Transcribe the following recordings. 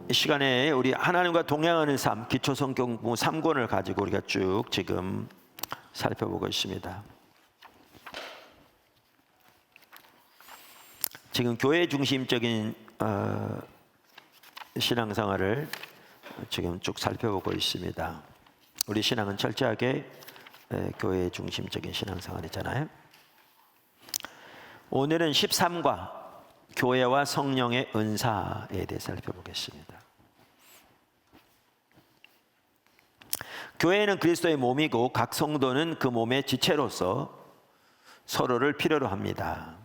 이 시간에 우리 하나님과 동행하는 삶 기초성경부 3권을 가지고 우리가 쭉 지금 살펴보고 있습니다. 지금 교회 중심적인 신앙생활을 지금 쭉 살펴보고 있습니다. 우리 신앙은 철저하게 교회 중심적인 신앙생활이잖아요. 오늘은 13과 교회와 성령의 은사에 대해 살펴보겠습니다. 교회는 그리스도의 몸이고 각 성도는 그 몸의 지체로서 서로를 필요로 합니다.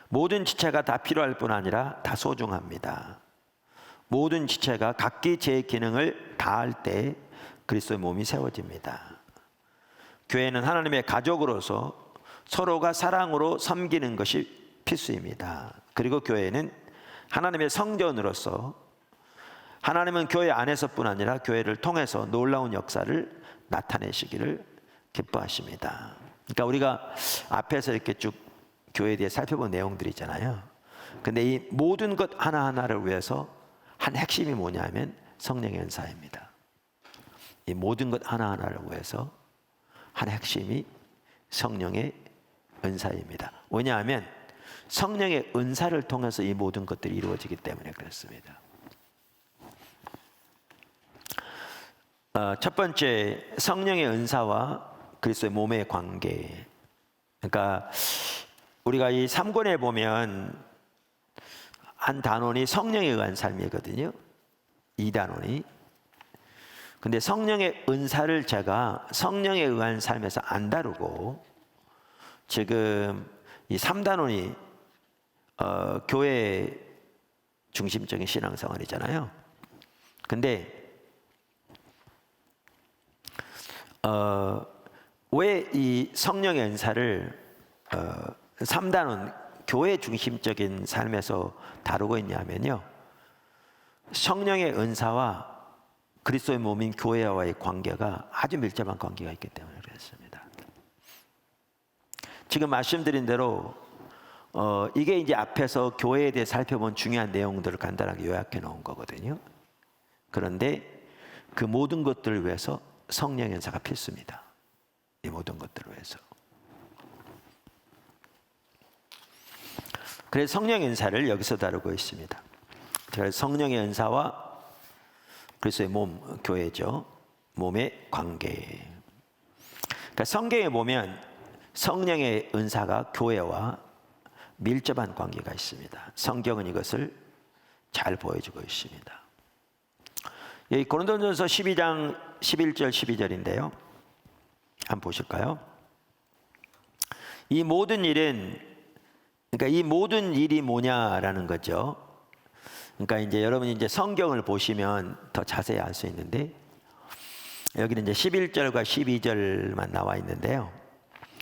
모든 지체가 다 필요할 뿐 아니라 다 소중합니다. 모든 지체가 각기 제 기능을 다할 때 그리스도의 몸이 세워집니다. 교회는 하나님의 가족으로서 서로가 사랑으로 섬기는 것이 필수입니다. 그리고 교회는 하나님의 성전으로서 하나님은 교회 안에서뿐 아니라 교회를 통해서 놀라운 역사를 나타내시기를 기뻐하십니다. 그러니까 우리가 앞에서 이렇게 쭉 교회에 대해 살펴본 내용들이잖아요. 근데 이 모든 것 하나하나를 위해서 한 핵심이 뭐냐면 성령의 은사입니다. 이 모든 것 하나하나를 위해서 한 핵심이 성령의 은사입니다. 왜냐하면 성령의 은사를 통해서 이 모든 것들이 이루어지기 때문에 그렇습니다. 첫 번째, 성령의 은사와 그리스도의 몸의 관계. 그러니까 우리가 이 3권에 보면 한 단원이 성령에 의한 삶이거든요. 이 단원이. 근데 성령의 은사를 제가 성령에 의한 삶에서 안 다루고 지금 이 3단원이 교회 중심적인 신앙생활이잖아요. 근데 왜 이 성령의 은사를 3단원 교회 중심적인 삶에서 다루고 있냐면요, 성령의 은사와 그리스도의 몸인 교회와의 관계가 아주 밀접한 관계가 있기 때문에 그렇습니다. 지금 말씀드린 대로 이게 이제 앞에서 교회에 대해 살펴본 중요한 내용들을 간단하게 요약해 놓은 거거든요. 그런데 그 모든 것들을 위해서 성령의 은사가 필수입니다. 이 모든 것들을 위해서. 그래서 성령의 은사를 여기서 다루고 있습니다. 그래서 성령의 은사와 그리스도의 몸, 교회죠. 몸의 관계. 그러니까 성경에 보면 성령의 은사가 교회와 밀접한 관계가 있습니다. 성경은 이것을 잘 보여주고 있습니다. 여기 고린도전서 12장 11절 12절인데요. 한번 보실까요? 이 모든 일은, 그러니까 이 모든 일이 뭐냐라는 거죠. 그러니까 이제 여러분이 이제 성경을 보시면 더 자세히 알 수 있는데, 여기는 이제 11절과 12절만 나와 있는데요.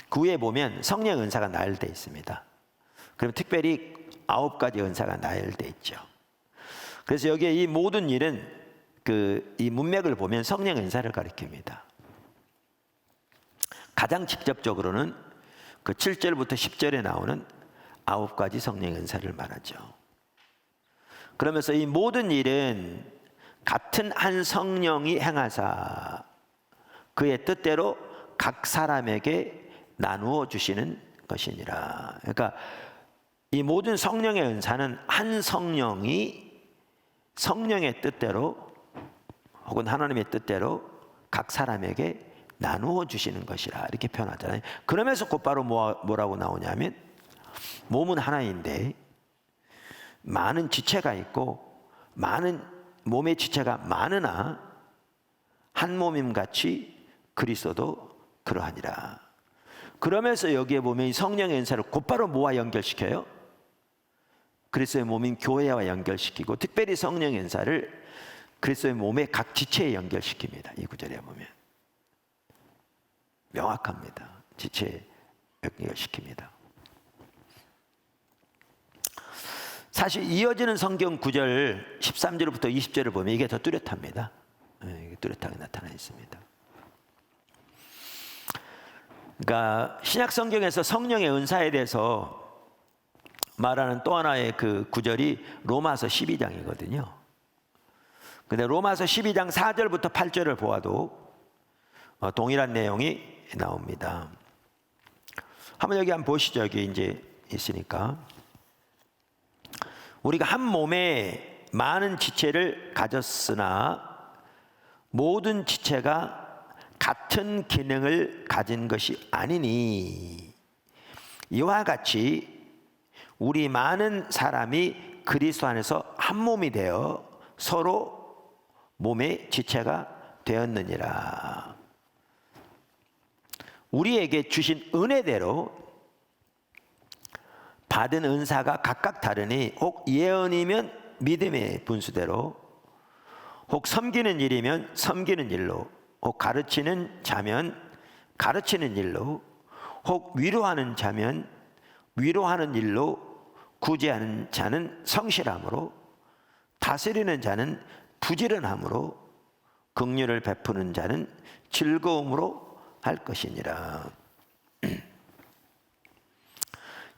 그 위에 보면 성령 은사가 나열되어 있습니다. 그럼 특별히 9가지 은사가 나열되어 있죠. 그래서 여기에 이 모든 일은 이 문맥을 보면 성령 은사를 가리킵니다. 가장 직접적으로는 그 7절부터 10절에 나오는 9가지 성령 은사를 말하죠. 그러면서 이 모든 일은 같은 한 성령이 행하사 그의 뜻대로 각 사람에게 나누어 주시는 것이니라. 그러니까 이 모든 성령의 은사는 한 성령이 성령의 뜻대로 혹은 하나님의 뜻대로 각 사람에게 나누어 주시는 것이라 이렇게 표현하잖아요. 그러면서 곧바로 뭐라고 나오냐면 몸은 하나인데 많은 지체가 있고 많은 몸의 지체가 많으나 한 몸임 같이 그리스도도 그러하니라. 그러면서 여기에 보면 성령의 은사를 곧바로 뭐와 연결시켜요? 그리스도의 몸인 교회와 연결시키고 특별히 성령의 은사를 그리스도의 몸의 각 지체에 연결시킵니다. 이 구절에 보면 명확합니다. 지체에 연결시킵니다. 사실 이어지는 성경 구절 13절부터 20절을 보면 이게 더 뚜렷합니다. 이게 뚜렷하게 나타나 있습니다. 그러니까 신약 성경에서 성령의 은사에 대해서 말하는 또 하나의 그 구절이 로마서 12장이거든요. 근데 로마서 12장 4절부터 8절을 보아도 동일한 내용이 나옵니다. 한번 여기 한번 보시죠. 여기 이제 있으니까. 우리가 한 몸에 많은 지체를 가졌으나 모든 지체가 같은 기능을 가진 것이 아니니 이와 같이 우리 많은 사람이 그리스도 안에서 한 몸이 되어 서로 몸의 지체가 되었느니라. 우리에게 주신 은혜대로 받은 은사가 각각 다르니 혹 예언이면 믿음의 분수대로, 혹 섬기는 일이면 섬기는 일로, 혹 가르치는 자면 가르치는 일로, 혹 위로하는 자면 위로하는 일로, 구제하는 자는 성실함으로, 다스리는 자는 부지런함으로, 긍휼을 베푸는 자는 즐거움으로 할 것이니라.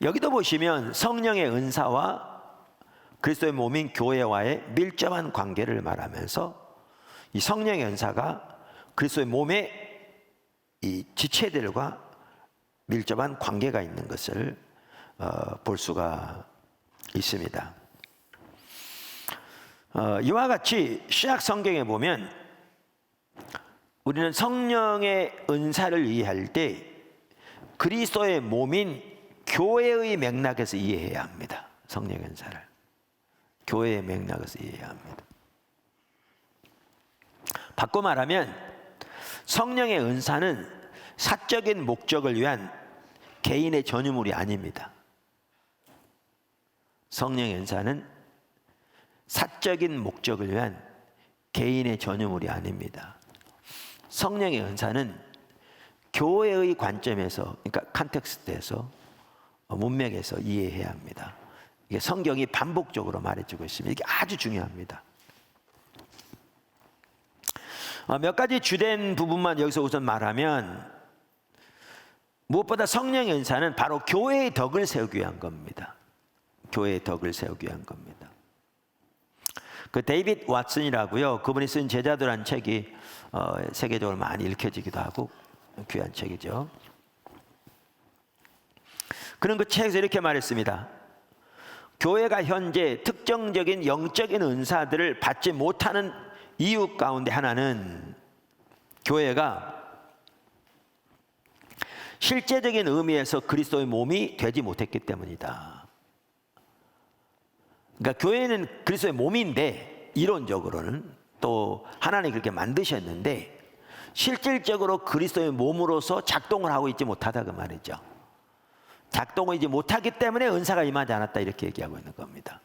여기도 보시면 성령의 은사와 그리스도의 몸인 교회와의 밀접한 관계를 말하면서 이 성령의 은사가 그리스도의 몸의 이 지체들과 밀접한 관계가 있는 것을 볼 수가 있습니다. 이와 같이 신약 성경에 보면 우리는 성령의 은사를 이해할 때 그리스도의 몸인 교회의 맥락에서 이해해야 합니다. 성령의 은사를 교회의 맥락에서 이해해야 합니다. 바꿔 말하면 성령의 은사는 사적인 목적을 위한 개인의 전유물이 아닙니다. 성령의 은사는 사적인 목적을 위한 개인의 전유물이 아닙니다. 성령의 은사는 교회의 관점에서, 그러니까 컨텍스트에서, 문맥에서 이해해야 합니다. 이게 성경이 반복적으로 말해주고 있습니다. 이게 아주 중요합니다. 몇 가지 주된 부분만 여기서 우선 말하면, 무엇보다 성령의 은사는 바로 교회의 덕을 세우기 위한 겁니다. 교회의 덕을 세우기 위한 겁니다. 그 데이빗 왓슨이라고요. 그분이 쓴 제자들한 책이 세계적으로 많이 읽혀지기도 하고 귀한 책이죠. 그런 그 책에서 이렇게 말했습니다. 교회가 현재 특정적인 영적인 은사들을 받지 못하는 이유 가운데 하나는 교회가 실제적인 의미에서 그리스도의 몸이 되지 못했기 때문이다. 그러니까 교회는 그리스도의 몸인데 이론적으로는 또 하나님이 그렇게 만드셨는데 실질적으로 그리스도의 몸으로서 작동을 하고 있지 못하다 그 말이죠. 작동을 이제 못하기 때문에 은사가 임하지 않았다 이렇게 얘기하고 있는 겁니다.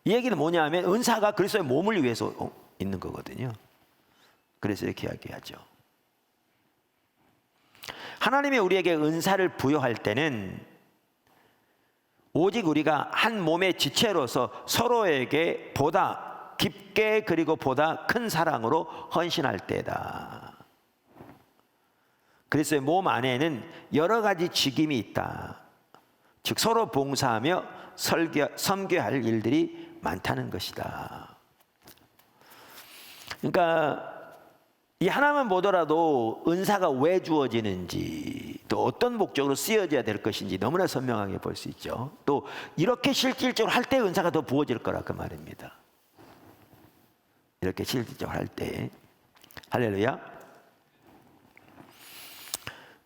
이 얘기는 뭐냐면 은사가 그리스도의 몸을 위해서 있는 거거든요. 그래서 이렇게 이야기하죠. 하나님이 우리에게 은사를 부여할 때는 오직 우리가 한 몸의 지체로서 서로에게 보다 깊게 그리고 보다 큰 사랑으로 헌신할 때다. 그리스도의 몸 안에는 여러 가지 직임이 있다. 즉 서로 봉사하며 섬겨할 일들이 많다는 것이다. 그러니까 이 하나만 보더라도 은사가 왜 주어지는지 또 어떤 목적으로 쓰여져야 될 것인지 너무나 선명하게 볼 수 있죠. 또 이렇게 실질적으로 할 때 은사가 더 부어질 거라 그 말입니다. 이렇게 실질적으로 할 때. 할렐루야.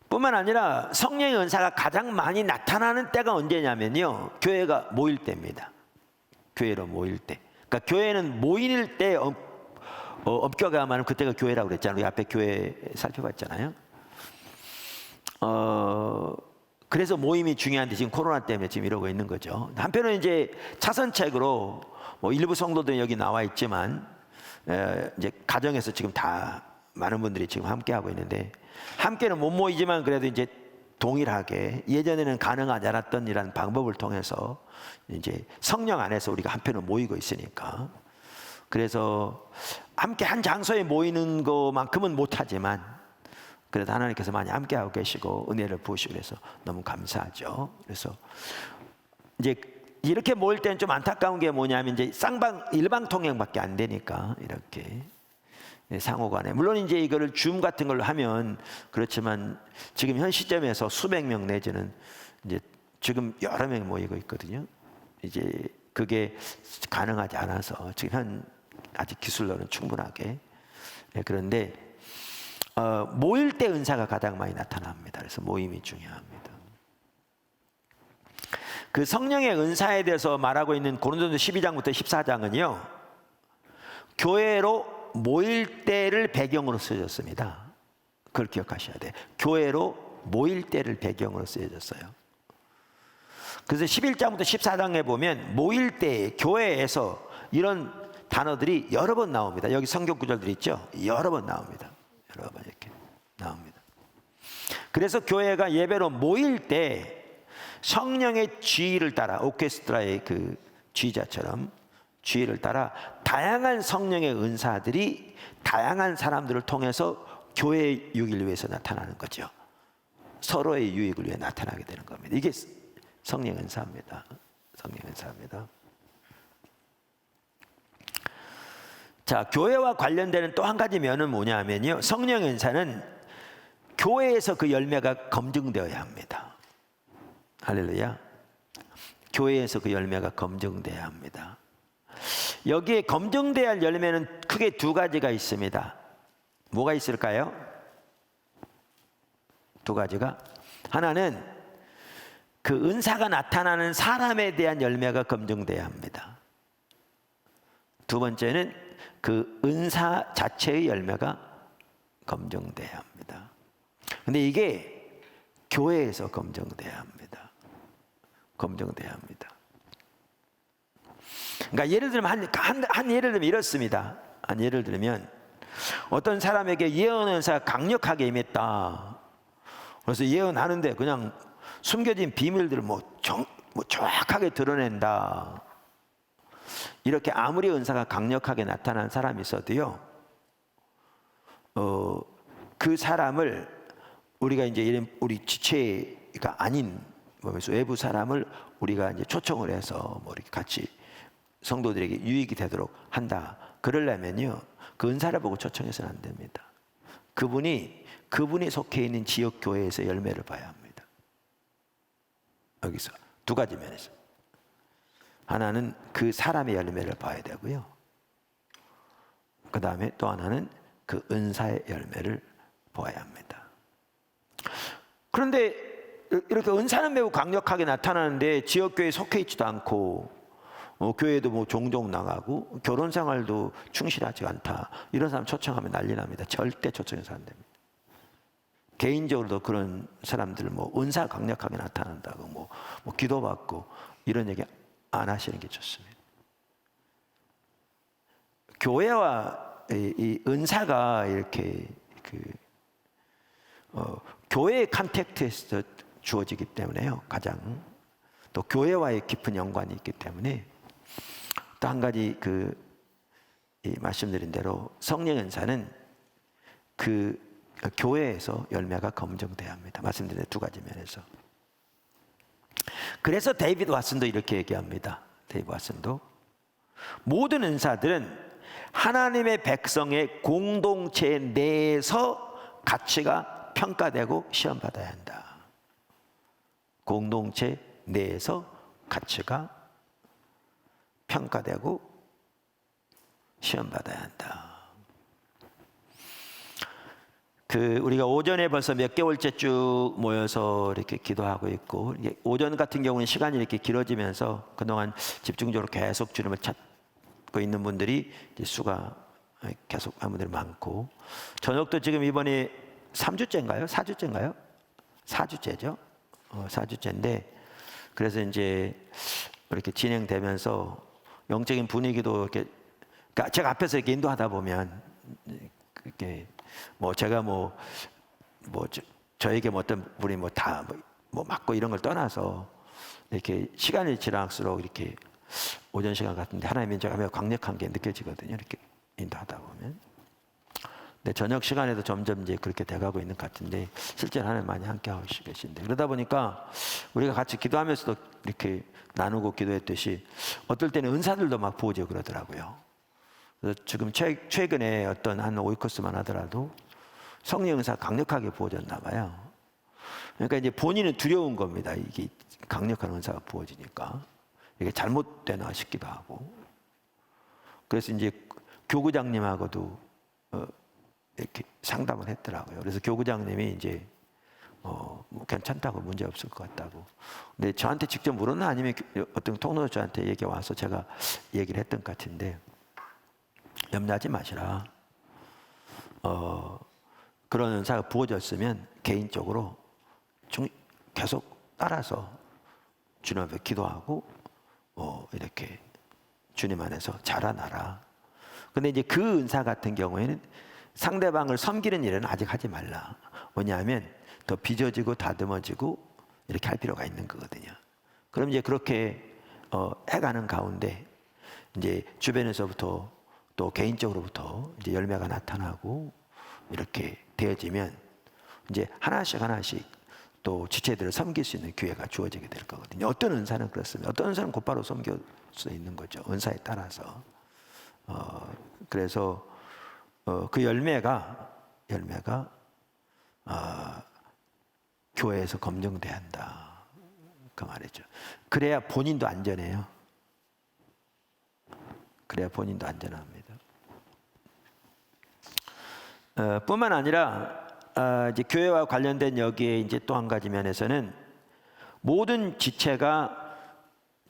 뿐만 아니라 성령의 은사가 가장 많이 나타나는 때가 언제냐면요, 교회가 모일 때입니다. 교회로 모일 때. 그러니까 교회는 모일 때 엄격하면 그때가 교회라고 그랬잖아요. 우리 앞에 교회 살펴봤잖아요. 그래서 모임이 중요한데 지금 코로나 때문에 지금 이러고 있는 거죠. 한편은 이제 차선책으로 일부 성도들은 여기 나와 있지만 이제 가정에서 지금 다 많은 분들이 지금 함께 하고 있는데, 함께는 못 모이지만 그래도 이제 동일하게 예전에는 가능하지 않았던 이런 방법을 통해서 이제 성령 안에서 우리가 한편은 모이고 있으니까, 그래서 함께 한 장소에 모이는 것만큼은 못하지만 그래도 하나님께서 많이 함께하고 계시고 은혜를 부으시고 그래서 너무 감사하죠. 그래서 이제 이렇게 모일 때는 좀 안타까운 게 뭐냐면 이제 일방 통행밖에 안 되니까 이렇게 상호간에 물론 이제 이거를 줌 같은 걸로 하면 그렇지만 지금 현 시점에서 수백 명 내지는 이제 지금 여러 명 모이고 있거든요. 이제 그게 가능하지 않아서 지금 아직 기술로는 충분하게 그런데 모일 때 은사가 가장 많이 나타납니다. 그래서 모임이 중요합니다. 그 성령의 은사에 대해서 말하고 있는 고린도전서 12장부터 14장은요. 교회로 모일 때를 배경으로 쓰여졌습니다. 그걸 기억하셔야 돼요. 교회로 모일 때를 배경으로 쓰여졌어요. 그래서 11장부터 14장에 보면 모일 때 교회에서 이런 단어들이 여러 번 나옵니다. 여기 성경 구절들이 있죠. 여러 번 나옵니다. 여러 번 이렇게 나옵니다. 그래서 교회가 예배로 모일 때 성령의 지휘를 따라 오케스트라의 그 지휘자처럼 지휘를 따라 다양한 성령의 은사들이 다양한 사람들을 통해서 교회의 유익을 위해서 나타나는 거죠. 서로의 유익을 위해 나타나게 되는 겁니다. 이게 성령 은사입니다. 성령 은사입니다. 자, 교회와 관련되는 또 한 가지 면은 뭐냐면요. 성령 은사는 교회에서 그 열매가 검증되어야 합니다. 할렐루야. 교회에서 그 열매가 검증돼야 합니다. 여기에 검증돼야 할 열매는 크게 두 가지가 있습니다. 뭐가 있을까요? 두 가지가. 하나는 그 은사가 나타나는 사람에 대한 열매가 검증돼야 합니다. 두 번째는 그 은사 자체의 열매가 검증돼야 합니다. 근데 이게 교회에서 검증돼야 합니다. 검증돼야 합니다. 그러니까 예를 들면 예를 들면 이렇습니다. 예를 들면 어떤 사람에게 예언 은사가 강력하게 임했다. 그래서 예언하는데 그냥 숨겨진 비밀들을 정확하게 드러낸다. 이렇게 아무리 은사가 강력하게 나타난 사람이 있어도요, 그 사람을 우리가 이제 우리 지체가 아닌 외부 사람을 우리가 이제 초청을 해서 이렇게 같이 성도들에게 유익이 되도록 한다. 그러려면요, 그 은사를 보고 초청해서는 안 됩니다. 그분이 속해 있는 지역 교회에서 열매를 봐야 합니다. 여기서 두 가지 면에서. 하나는 그 사람의 열매를 봐야 되고요. 그 다음에 또 하나는 그 은사의 열매를 보아야 합니다. 그런데 이렇게 은사는 매우 강력하게 나타나는데 지역교회에 속해 있지도 않고 교회도 종종 나가고 결혼 생활도 충실하지 않다. 이런 사람 초청하면 난리 납니다. 절대 초청해서 안 됩니다. 개인적으로도 그런 사람들 은사 강력하게 나타난다고 기도받고 이런 얘기 안 하시는 게 좋습니다. 교회와 이 은사가 이렇게 교회의 컨텍스트에서 주어지기 때문에요. 가장 또 교회와의 깊은 연관이 있기 때문에 또 한 가지 말씀드린 대로 성령 은사는 그 교회에서 열매가 검증돼야 합니다. 말씀드린 두 가지 면에서. 그래서 데이비드 왓슨도 이렇게 얘기합니다. 데이비드 왓슨도 모든 은사들은 하나님의 백성의 공동체 내에서 가치가 평가되고 시험받아야 한다. 공동체 내에서 가치가 평가되고 시험받아야 한다. 우리가 오전에 벌써 몇 개월째 쭉 모여서 이렇게 기도하고 있고, 오전 같은 경우는 시간이 이렇게 길어지면서 그동안 집중적으로 계속 주님을 찾고 있는 분들이 이제 수가 계속 한 분들이 많고, 저녁도 지금 이번에 3주째인가요? 4주째인가요? 4주째죠. 4주째인데, 그래서 이제 이렇게 진행되면서 영적인 분위기도 이렇게, 그러니까 제가 앞에서 이렇게 인도하다 보면 그게 제가 저에게 어떤 분이 다 맞고 이런 걸 떠나서 이렇게 시간이 지날수록 이렇게 오전 시간 같은데 하나님의 인자가 매우 강력한 게 느껴지거든요. 이렇게 인도하다 보면. 근데 저녁 시간에도 점점 이제 그렇게 돼가고 있는 것 같은데 실제로 하나님 많이 함께 하고 계신데, 그러다 보니까 우리가 같이 기도하면서도 이렇게 나누고 기도했듯이 어떨 때는 은사들도 막 부어지고 그러더라고요. 그래서 지금 최근에 어떤 한 오이코스만 하더라도 성령 은사 강력하게 부어졌나 봐요. 그러니까 이제 본인은 두려운 겁니다. 이게 강력한 은사가 부어지니까 이게 잘못되나 싶기도 하고. 그래서 이제 교구장님하고도 이렇게 상담을 했더라고요. 그래서 교구장님이 이제 뭐 괜찮다고, 문제 없을 것 같다고. 근데 저한테 직접 물었나 아니면 어떤 통로도 저한테 얘기 와서 제가 얘기를 했던 것 같은데, 염려하지 마시라. 그런 은사가 부어졌으면 개인적으로 계속 따라서 주님 앞에 기도하고 이렇게 주님 안에서 자라나라. 근데 이제 그 은사 같은 경우에는 상대방을 섬기는 일은 아직 하지 말라. 왜냐하면 더 빚어지고 다듬어지고 이렇게 할 필요가 있는 거거든요. 그럼 이제 그렇게 해가는 가운데 이제 주변에서부터 또 개인적으로부터 이제 열매가 나타나고 이렇게 되어지면 이제 하나씩 또 지체들을 섬길 수 있는 기회가 주어지게 될 거거든요. 어떤 은사는 그렇습니다. 어떤 은사는 곧바로 섬길 수 있는 거죠. 은사에 따라서. 그래서 그 열매가 교회에서 검증돼야 한다, 그 말이죠. 그래야 본인도 안전해요. 그래야 본인도 안전합니다. 뿐만 아니라 이제 교회와 관련된 여기에 이제 또 한 가지 면에서는 모든 지체가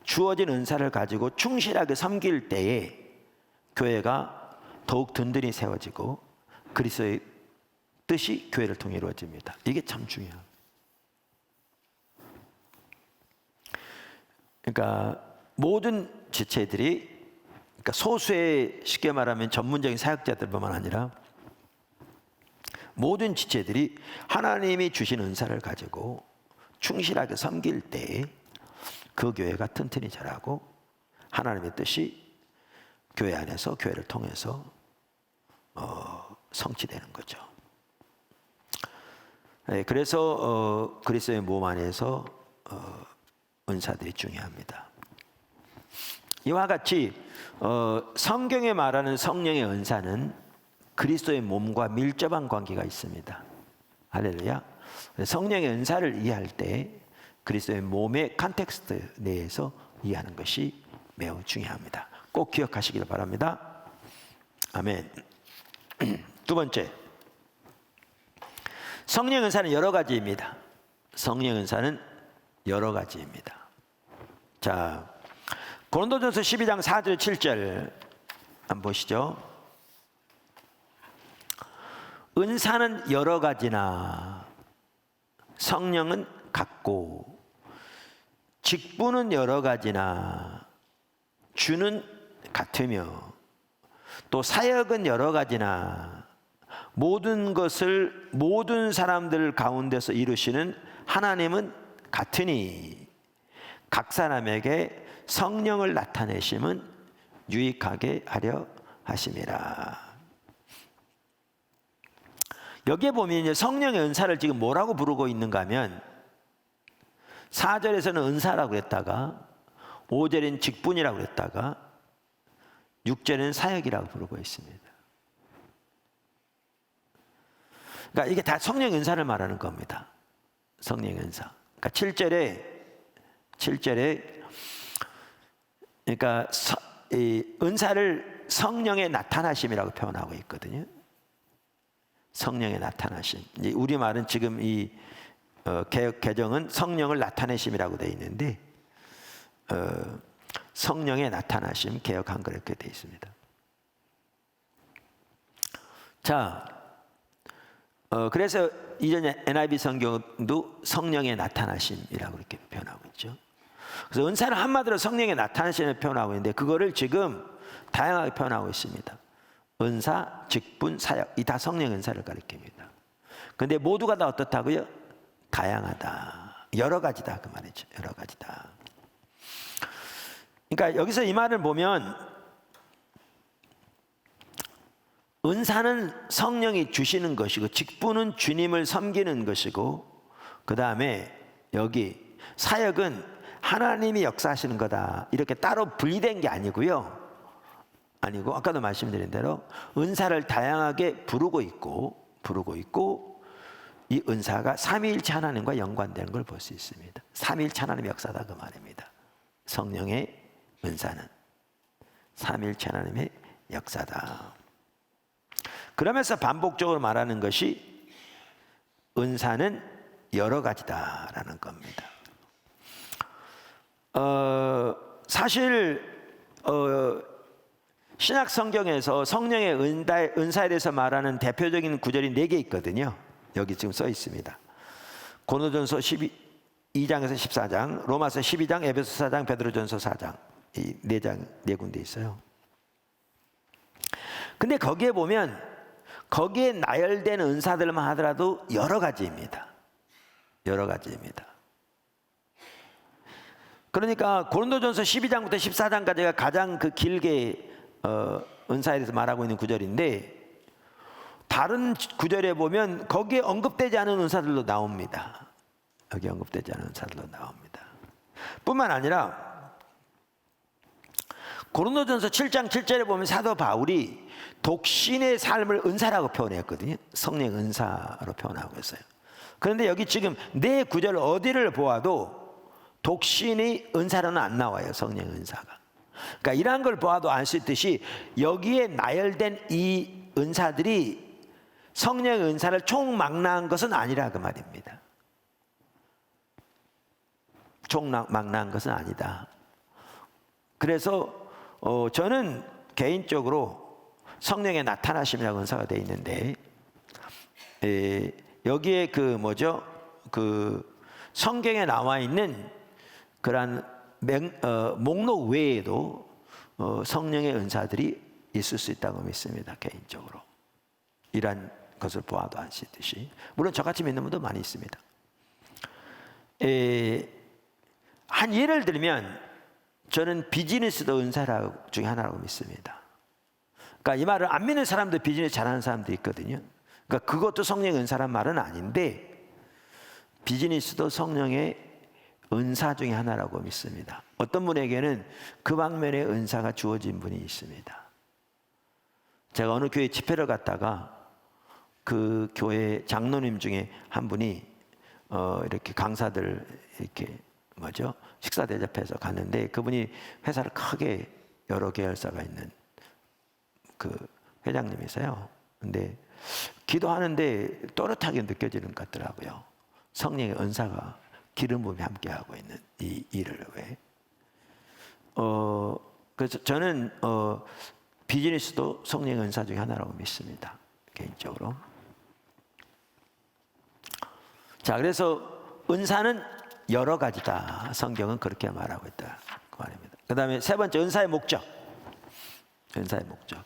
주어진 은사를 가지고 충실하게 섬길 때에 교회가 더욱 든든히 세워지고 그리스도의 뜻이 교회를 통해 이루어집니다. 이게 참 중요합니다. 그러니까 모든 지체들이, 그러니까 소수의 쉽게 말하면 전문적인 사역자들뿐만 아니라 모든 지체들이 하나님이 주신 은사를 가지고 충실하게 섬길 때 그 교회가 튼튼히 자라고 하나님의 뜻이 교회 안에서, 교회를 통해서 성취되는 거죠. 네, 그래서 그리스도의 몸 안에서 은사들이 중요합니다. 이와 같이 성경에 말하는 성령의 은사는 그리스도의 몸과 밀접한 관계가 있습니다. 할렐루야. 성령의 은사를 이해할 때 그리스도의 몸의 컨텍스트 내에서 이해하는 것이 매우 중요합니다. 꼭 기억하시길 바랍니다. 아멘. 두 번째, 성령 은사는 여러 가지입니다. 성령 은사는 여러 가지입니다. 자, 고린도전서 12장 4절 7절 한번 보시죠. 은사는 여러 가지나 성령은 같고, 직분은 여러 가지나 주는 같으며, 또 사역은 여러 가지나 모든 것을 모든 사람들 가운데서 이루시는 하나님은 같으니 각 사람에게 성령을 나타내심은 유익하게 하려 하심이라. 여기에 보면 이제 성령의 은사를 지금 뭐라고 부르고 있는가 하면 4절에서는 은사라고 했다가 5절엔 직분이라고 했다가 6절에는 사역이라고 부르고 있습니다. 그러니까 이게 다 성령 은사를 말하는 겁니다. 성령 은사. 그러니까 7절에 그러니까 이 은사를 성령의 나타나심이라고 표현하고 있거든요. 성령의 나타나심. 이제 우리말은 지금 이 개역 개정은 성령을 나타내심이라고 되어 있는데 성령의 나타나심 개역 한글 이렇게 되어 있습니다. 자, 그래서 이전에 NIV 성경도 성령의 나타나심이라고 이렇게 표현하고 있죠. 그래서 은사는 한마디로 성령의 나타나심을 표현하고 있는데 그거를 지금 다양하게 표현하고 있습니다. 은사, 직분, 사역 이 다 성령 은사를 가리킵니다. 그런데 모두가 다 어떻다고요? 다양하다. 여러 가지다 그 말이죠. 여러 가지다. 그러니까 여기서 이 말을 보면 은사는 성령이 주시는 것이고 직분은 주님을 섬기는 것이고, 그 다음에 여기 사역은 하나님이 역사하시는 거다, 이렇게 따로 분리된 게 아니고요. 아니고 아까도 말씀드린 대로 은사를 다양하게 부르고 있고 이 은사가 삼위일체 하나님과 연관되는 걸 볼 수 있습니다. 삼위일체 하나님의 역사다 그 말입니다. 성령의 은사는 삼위일체 하나님의 역사다. 그러면서 반복적으로 말하는 것이 은사는 여러 가지다라는 겁니다. 사실 신약 성경에서 성령의 은사에 대해서 말하는 대표적인 구절이 4개 있거든요. 여기 지금 써 있습니다. 고린도전서 12장에서 14장, 로마서 12장, 에베소 4장, 베드로전서 4장, 이 4장 4군데 있어요. 근데 거기에 보면 거기에 나열된 은사들만 하더라도 여러 가지입니다. 여러 가지입니다. 그러니까 고린도전서 12장부터 14장까지가 가장 그 길게 은사에 대해서 말하고 있는 구절인데, 다른 구절에 보면 거기에 언급되지 않은 은사들도 나옵니다. 여기 언급되지 않은 은사들도 나옵니다. 뿐만 아니라 고린도전서 7장 7절에 보면 사도 바울이 독신의 삶을 은사라고 표현했거든요. 성령 은사로 표현하고 있어요. 그런데 여기 지금 4구절 어디를 보아도 독신이 은사로는 안 나와요. 성령 은사가. 그러니까 이러한 걸 보아도 알 수 있듯이 여기에 나열된 이 은사들이 성령의 은사를 총망라한 것은 아니라 그 말입니다. 총망라한 것은 아니다. 그래서 저는 개인적으로 성령의 나타나심이라고 은사가 되어 있는데, 여기에 그 성경에 나와 있는 그러한 목록 외에도 성령의 은사들이 있을 수 있다고 믿습니다. 개인적으로 이러한 것을 보아도 아시듯이, 물론 저같이 믿는 분도 많이 있습니다. 한 예를 들면 저는 비즈니스도 은사 중에 하나라고 믿습니다. 그러니까 이 말을 안 믿는 사람도 비즈니스 잘하는 사람도 있거든요. 그러니까 그것도 성령의 은사란 말은 아닌데, 비즈니스도 성령의 은사 중에 하나라고 믿습니다. 어떤 분에게는 그 방면의 은사가 주어진 분이 있습니다. 제가 어느 교회 집회를 갔다가 그 교회 장로님 중에 한 분이 이렇게 강사들 이렇게 식사 대접해서 갔는데, 그분이 회사를 크게 여러 계열사가 있는 그 회장님이세요. 근데 기도하는데 또렷하게 느껴지는 것 같더라고요. 성령의 은사가 기름 부음이 함께하고 있는 이 일을 왜? 그래서 저는 비즈니스도 성령의 은사 중에 하나라고 믿습니다. 개인적으로. 자, 그래서 은사는 여러 가지다. 성경은 그렇게 말하고 있다. 그 말입니다. 그 다음에 세 번째, 은사의 목적. 은사의 목적.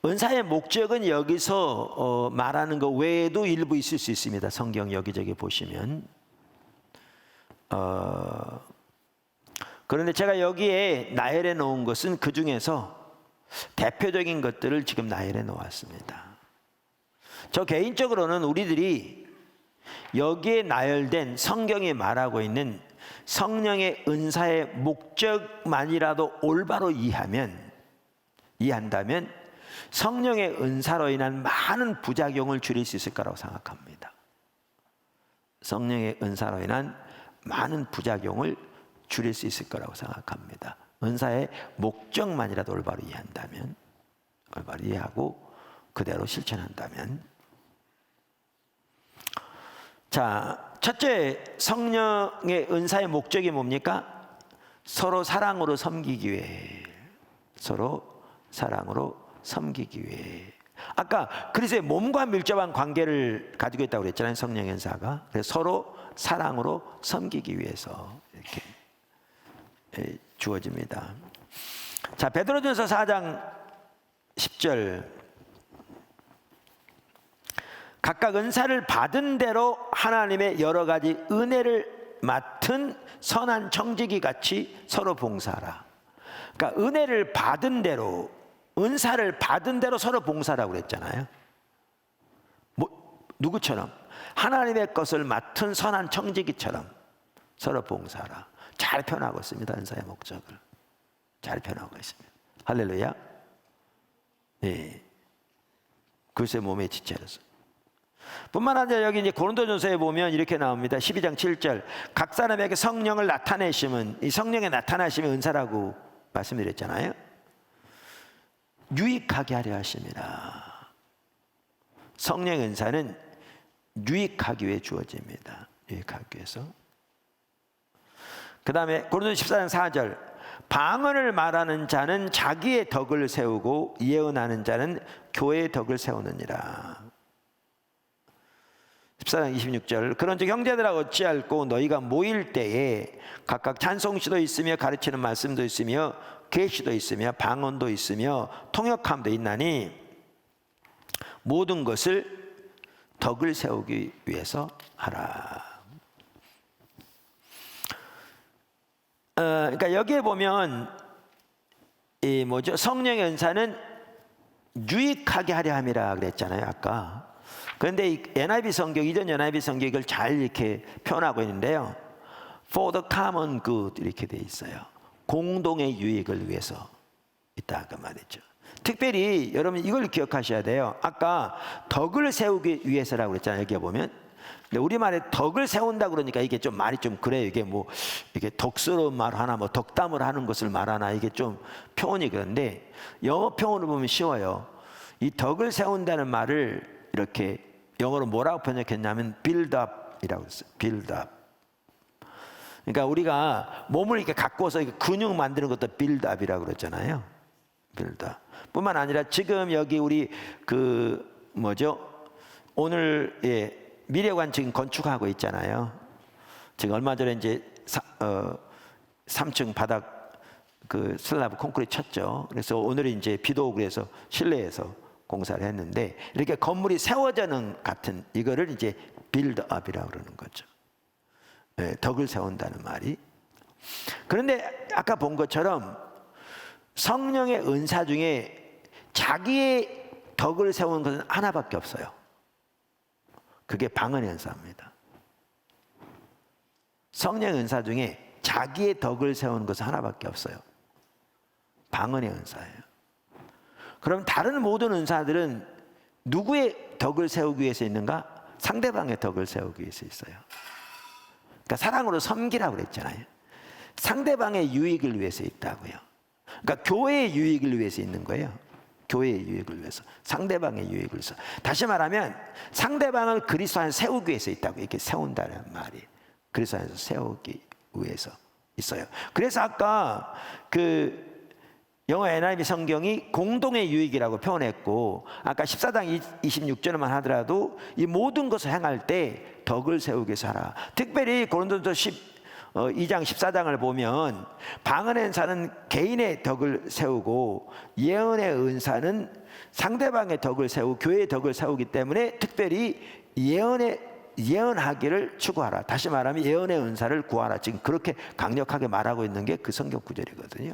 은사의 목적은 여기서 말하는 것 외에도 일부 있을 수 있습니다. 성경 여기저기 보시면. 그런데 제가 여기에 나열해 놓은 것은 그 중에서 대표적인 것들을 지금 나열해 놓았습니다. 저 개인적으로는 우리들이 여기에 나열된 성경이 말하고 있는 성령의 은사의 목적만이라도 올바로 이해한다면 성령의 은사로 인한 많은 부작용을 줄일 수 있을 거라고 생각합니다. 성령의 은사로 인한 많은 부작용을 줄일 수 있을 거라고 생각합니다. 은사의 목적만이라도 올바로 이해한다면, 올바로 이해하고 그대로 실천한다면. 자, 첫째, 성령의 은사의 목적이 뭡니까? 서로 사랑으로 섬기기 위해. 서로 사랑으로 섬기기 위해. 아까 그리스도의 몸과 밀접한 관계를 가지고 있다고 그랬잖아요. 성령의 은사가. 그래서 서로 사랑으로 섬기기 위해서 이렇게 주어집니다. 자, 베드로전서 4장 10절. 각각 은사를 받은 대로 하나님의 여러 가지 은혜를 맡은 선한 청지기 같이 서로 봉사하라. 그러니까 은혜를 받은 대로 은사를 받은 대로 서로 봉사라고 그랬잖아요. 누구처럼? 하나님의 것을 맡은 선한 청지기처럼 서로 봉사하라. 잘 표현하고 있습니다. 은사의 목적을 잘 표현하고 있습니다. 할렐루야. 예. 그리스도의 몸의 지체로서. 뿐만 아니라 여기 이제 고린도전서에 보면 이렇게 나옵니다. 12장 7절. 각 사람에게 성령을 나타내심은, 이 성령의 나타나심이 은사라고 말씀드렸잖아요. 유익하게 하려 하심이라. 성령의 은사는 유익하기 위해 주어집니다. 유익하기 위해서. 그 다음에 고린도서 14장 4절. 방언을 말하는 자는 자기의 덕을 세우고 예언하는 자는 교회의 덕을 세우느니라. 14장 26절. 그런즉 형제들아 어찌할꼬 너희가 모일 때에 각각 찬송시도 있으며 가르치는 말씀도 있으며 계시도 있으며 방언도 있으며 통역함도 있나니 모든 것을 덕을 세우기 위해서 하라. 그러니까 여기에 보면 이 뭐죠? 성령의 은사는 유익하게 하려 함이라 그랬잖아요, 아까. 그런데 이 NIV 성경, 이전 NIV 성경 이걸 잘 이렇게 표현하고 있는데요. For the common good 이렇게 돼 있어요. 공동의 유익을 위해서 있다 그 말이죠. 특별히 여러분 이걸 기억하셔야 돼요. 아까 덕을 세우기 위해서라고 그랬잖아요. 여기 보면. 근데 우리말에 덕을 세운다 그러니까 이게 좀 말이 좀 그래요. 이게 뭐 이게 덕스러운 말 하나, 뭐 덕담을 하는 것을 말하나, 이게 좀 표현이 그런데 영어 표현으로 보면 쉬워요. 이 덕을 세운다는 말을 이렇게 영어로 뭐라고 번역했냐면 build up이라고 했어요. build up. 그러니까 우리가 몸을 이렇게 가꿔서 근육 만드는 것도 build up이라고 그랬잖아요. build up. 뿐만 아니라 지금 여기 우리 그 뭐죠? 오늘 미래관 지금 건축하고 있잖아요. 지금 얼마 전에 이제 3층 바닥 그 슬라브 콘크리트 쳤죠. 그래서 오늘 이제 비도 오고 그래서 실내에서 공사를 했는데 이렇게 건물이 세워져는 같은 이거를 이제 빌드업이라고 그러는 거죠. 덕을 세운다는 말이. 그런데 아까 본 것처럼 성령의 은사 중에 자기의 덕을 세우는 것은 하나밖에 없어요. 그게 방언의 은사입니다. 성령의 은사 중에 자기의 덕을 세우는 것은 하나밖에 없어요. 방언의 은사예요. 그럼 다른 모든 은사들은 누구의 덕을 세우기 위해서 있는가? 상대방의 덕을 세우기 위해서 있어요. 그러니까 사랑으로 섬기라고 그랬잖아요. 상대방의 유익을 위해서 있다고요. 그러니까 교회의 유익을 위해서 있는 거예요. 교회의 유익을 위해서, 상대방의 유익을 위해서. 다시 말하면 상대방을 그리스도 안에서 세우기 위해서 있다고. 이렇게 세운다는 말이 그리스도 안에서 세우기 위해서 있어요. 그래서 아까 그 영어 NIV 성경이 공동의 유익이라고 표현했고, 아까 14장 26절만 하더라도 이 모든 것을 행할 때 덕을 세우기 위해서 하라. 특별히 고린도서 2장 14장을 보면 방언의 은사는 개인의 덕을 세우고 예언의 은사는 상대방의 덕을 세우고 교회의 덕을 세우기 때문에 특별히 예언하기를 추구하라. 다시 말하면 예언의 은사를 구하라. 지금 그렇게 강력하게 말하고 있는 게 그 성경 구절이거든요.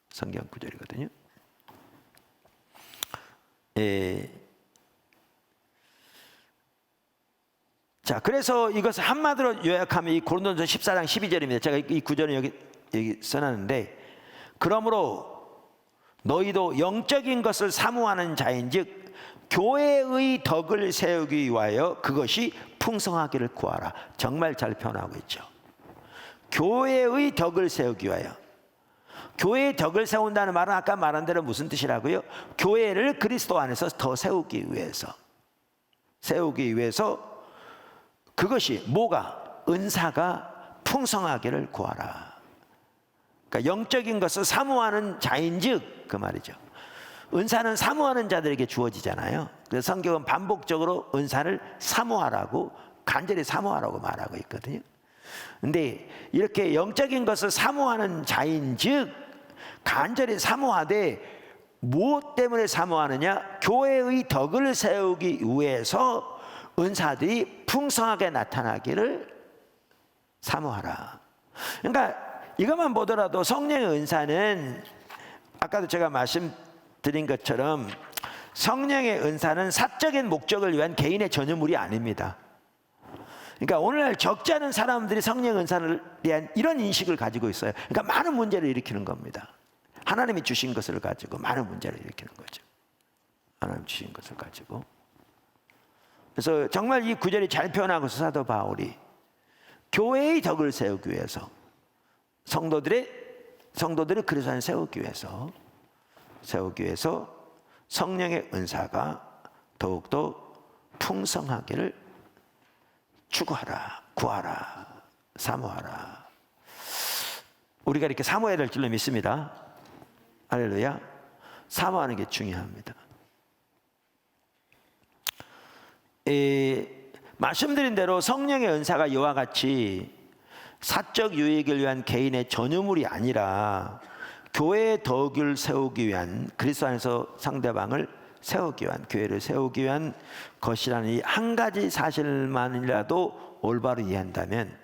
성경 구절이거든요. 자, 그래서 이것을 한마디로 요약하면 이 고린도전서 14장 12절입니다. 제가 이 구절은 여기 써놨는데, 그러므로 너희도 영적인 것을 사모하는 자인즉 교회의 덕을 세우기 위하여 그것이 풍성하기를 구하라. 정말 잘 표현하고 있죠. 교회의 덕을 세우기 위하여. 교회의 덕을 세운다는 말은 아까 말한 대로 무슨 뜻이라고요? 교회를 그리스도 안에서 더 세우기 위해서 그것이 뭐가? 은사가 풍성하기를 구하라. 그러니까 영적인 것을 사모하는 자인즉 그 말이죠. 은사는 사모하는 자들에게 주어지잖아요. 그래서 성경은 반복적으로 은사를 사모하라고, 간절히 사모하라고 말하고 있거든요. 근데 이렇게 영적인 것을 사모하는 자인즉 간절히 사모하되 무엇 때문에 사모하느냐? 교회의 덕을 세우기 위해서 은사들이 풍성하게 나타나기를 사모하라. 그러니까 이것만 보더라도 성령의 은사는 아까도 제가 말씀드린 것처럼 성령의 은사는 사적인 목적을 위한 개인의 전유물이 아닙니다. 그러니까 오늘날 적지 않은 사람들이 성령 은사를 대한 이런 인식을 가지고 있어요. 그러니까 많은 문제를 일으키는 겁니다. 하나님이 주신 것을 가지고 많은 문제를 일으키는 거죠. 하나님 주신 것을 가지고. 그래서 정말 이 구절이 잘 표현하고 있어. 사도 바울이 교회의 덕을 세우기 위해서 성도들을 그리스도 안에 세우기 위해서 성령의 은사가 더욱더 풍성하기를 추구하라, 구하라, 사모하라. 우리가 이렇게 사모해야 될 줄로 믿습니다. 할렐루야. 사모하는 게 중요합니다. 말씀드린 대로 성령의 은사가 이와 같이 사적 유익을 위한 개인의 전유물이 아니라 교회의 덕을 세우기 위한, 그리스도 안에서 상대방을 세우기 위한, 교회를 세우기 위한 것이라는 이 한 가지 사실만이라도 올바로 이해한다면,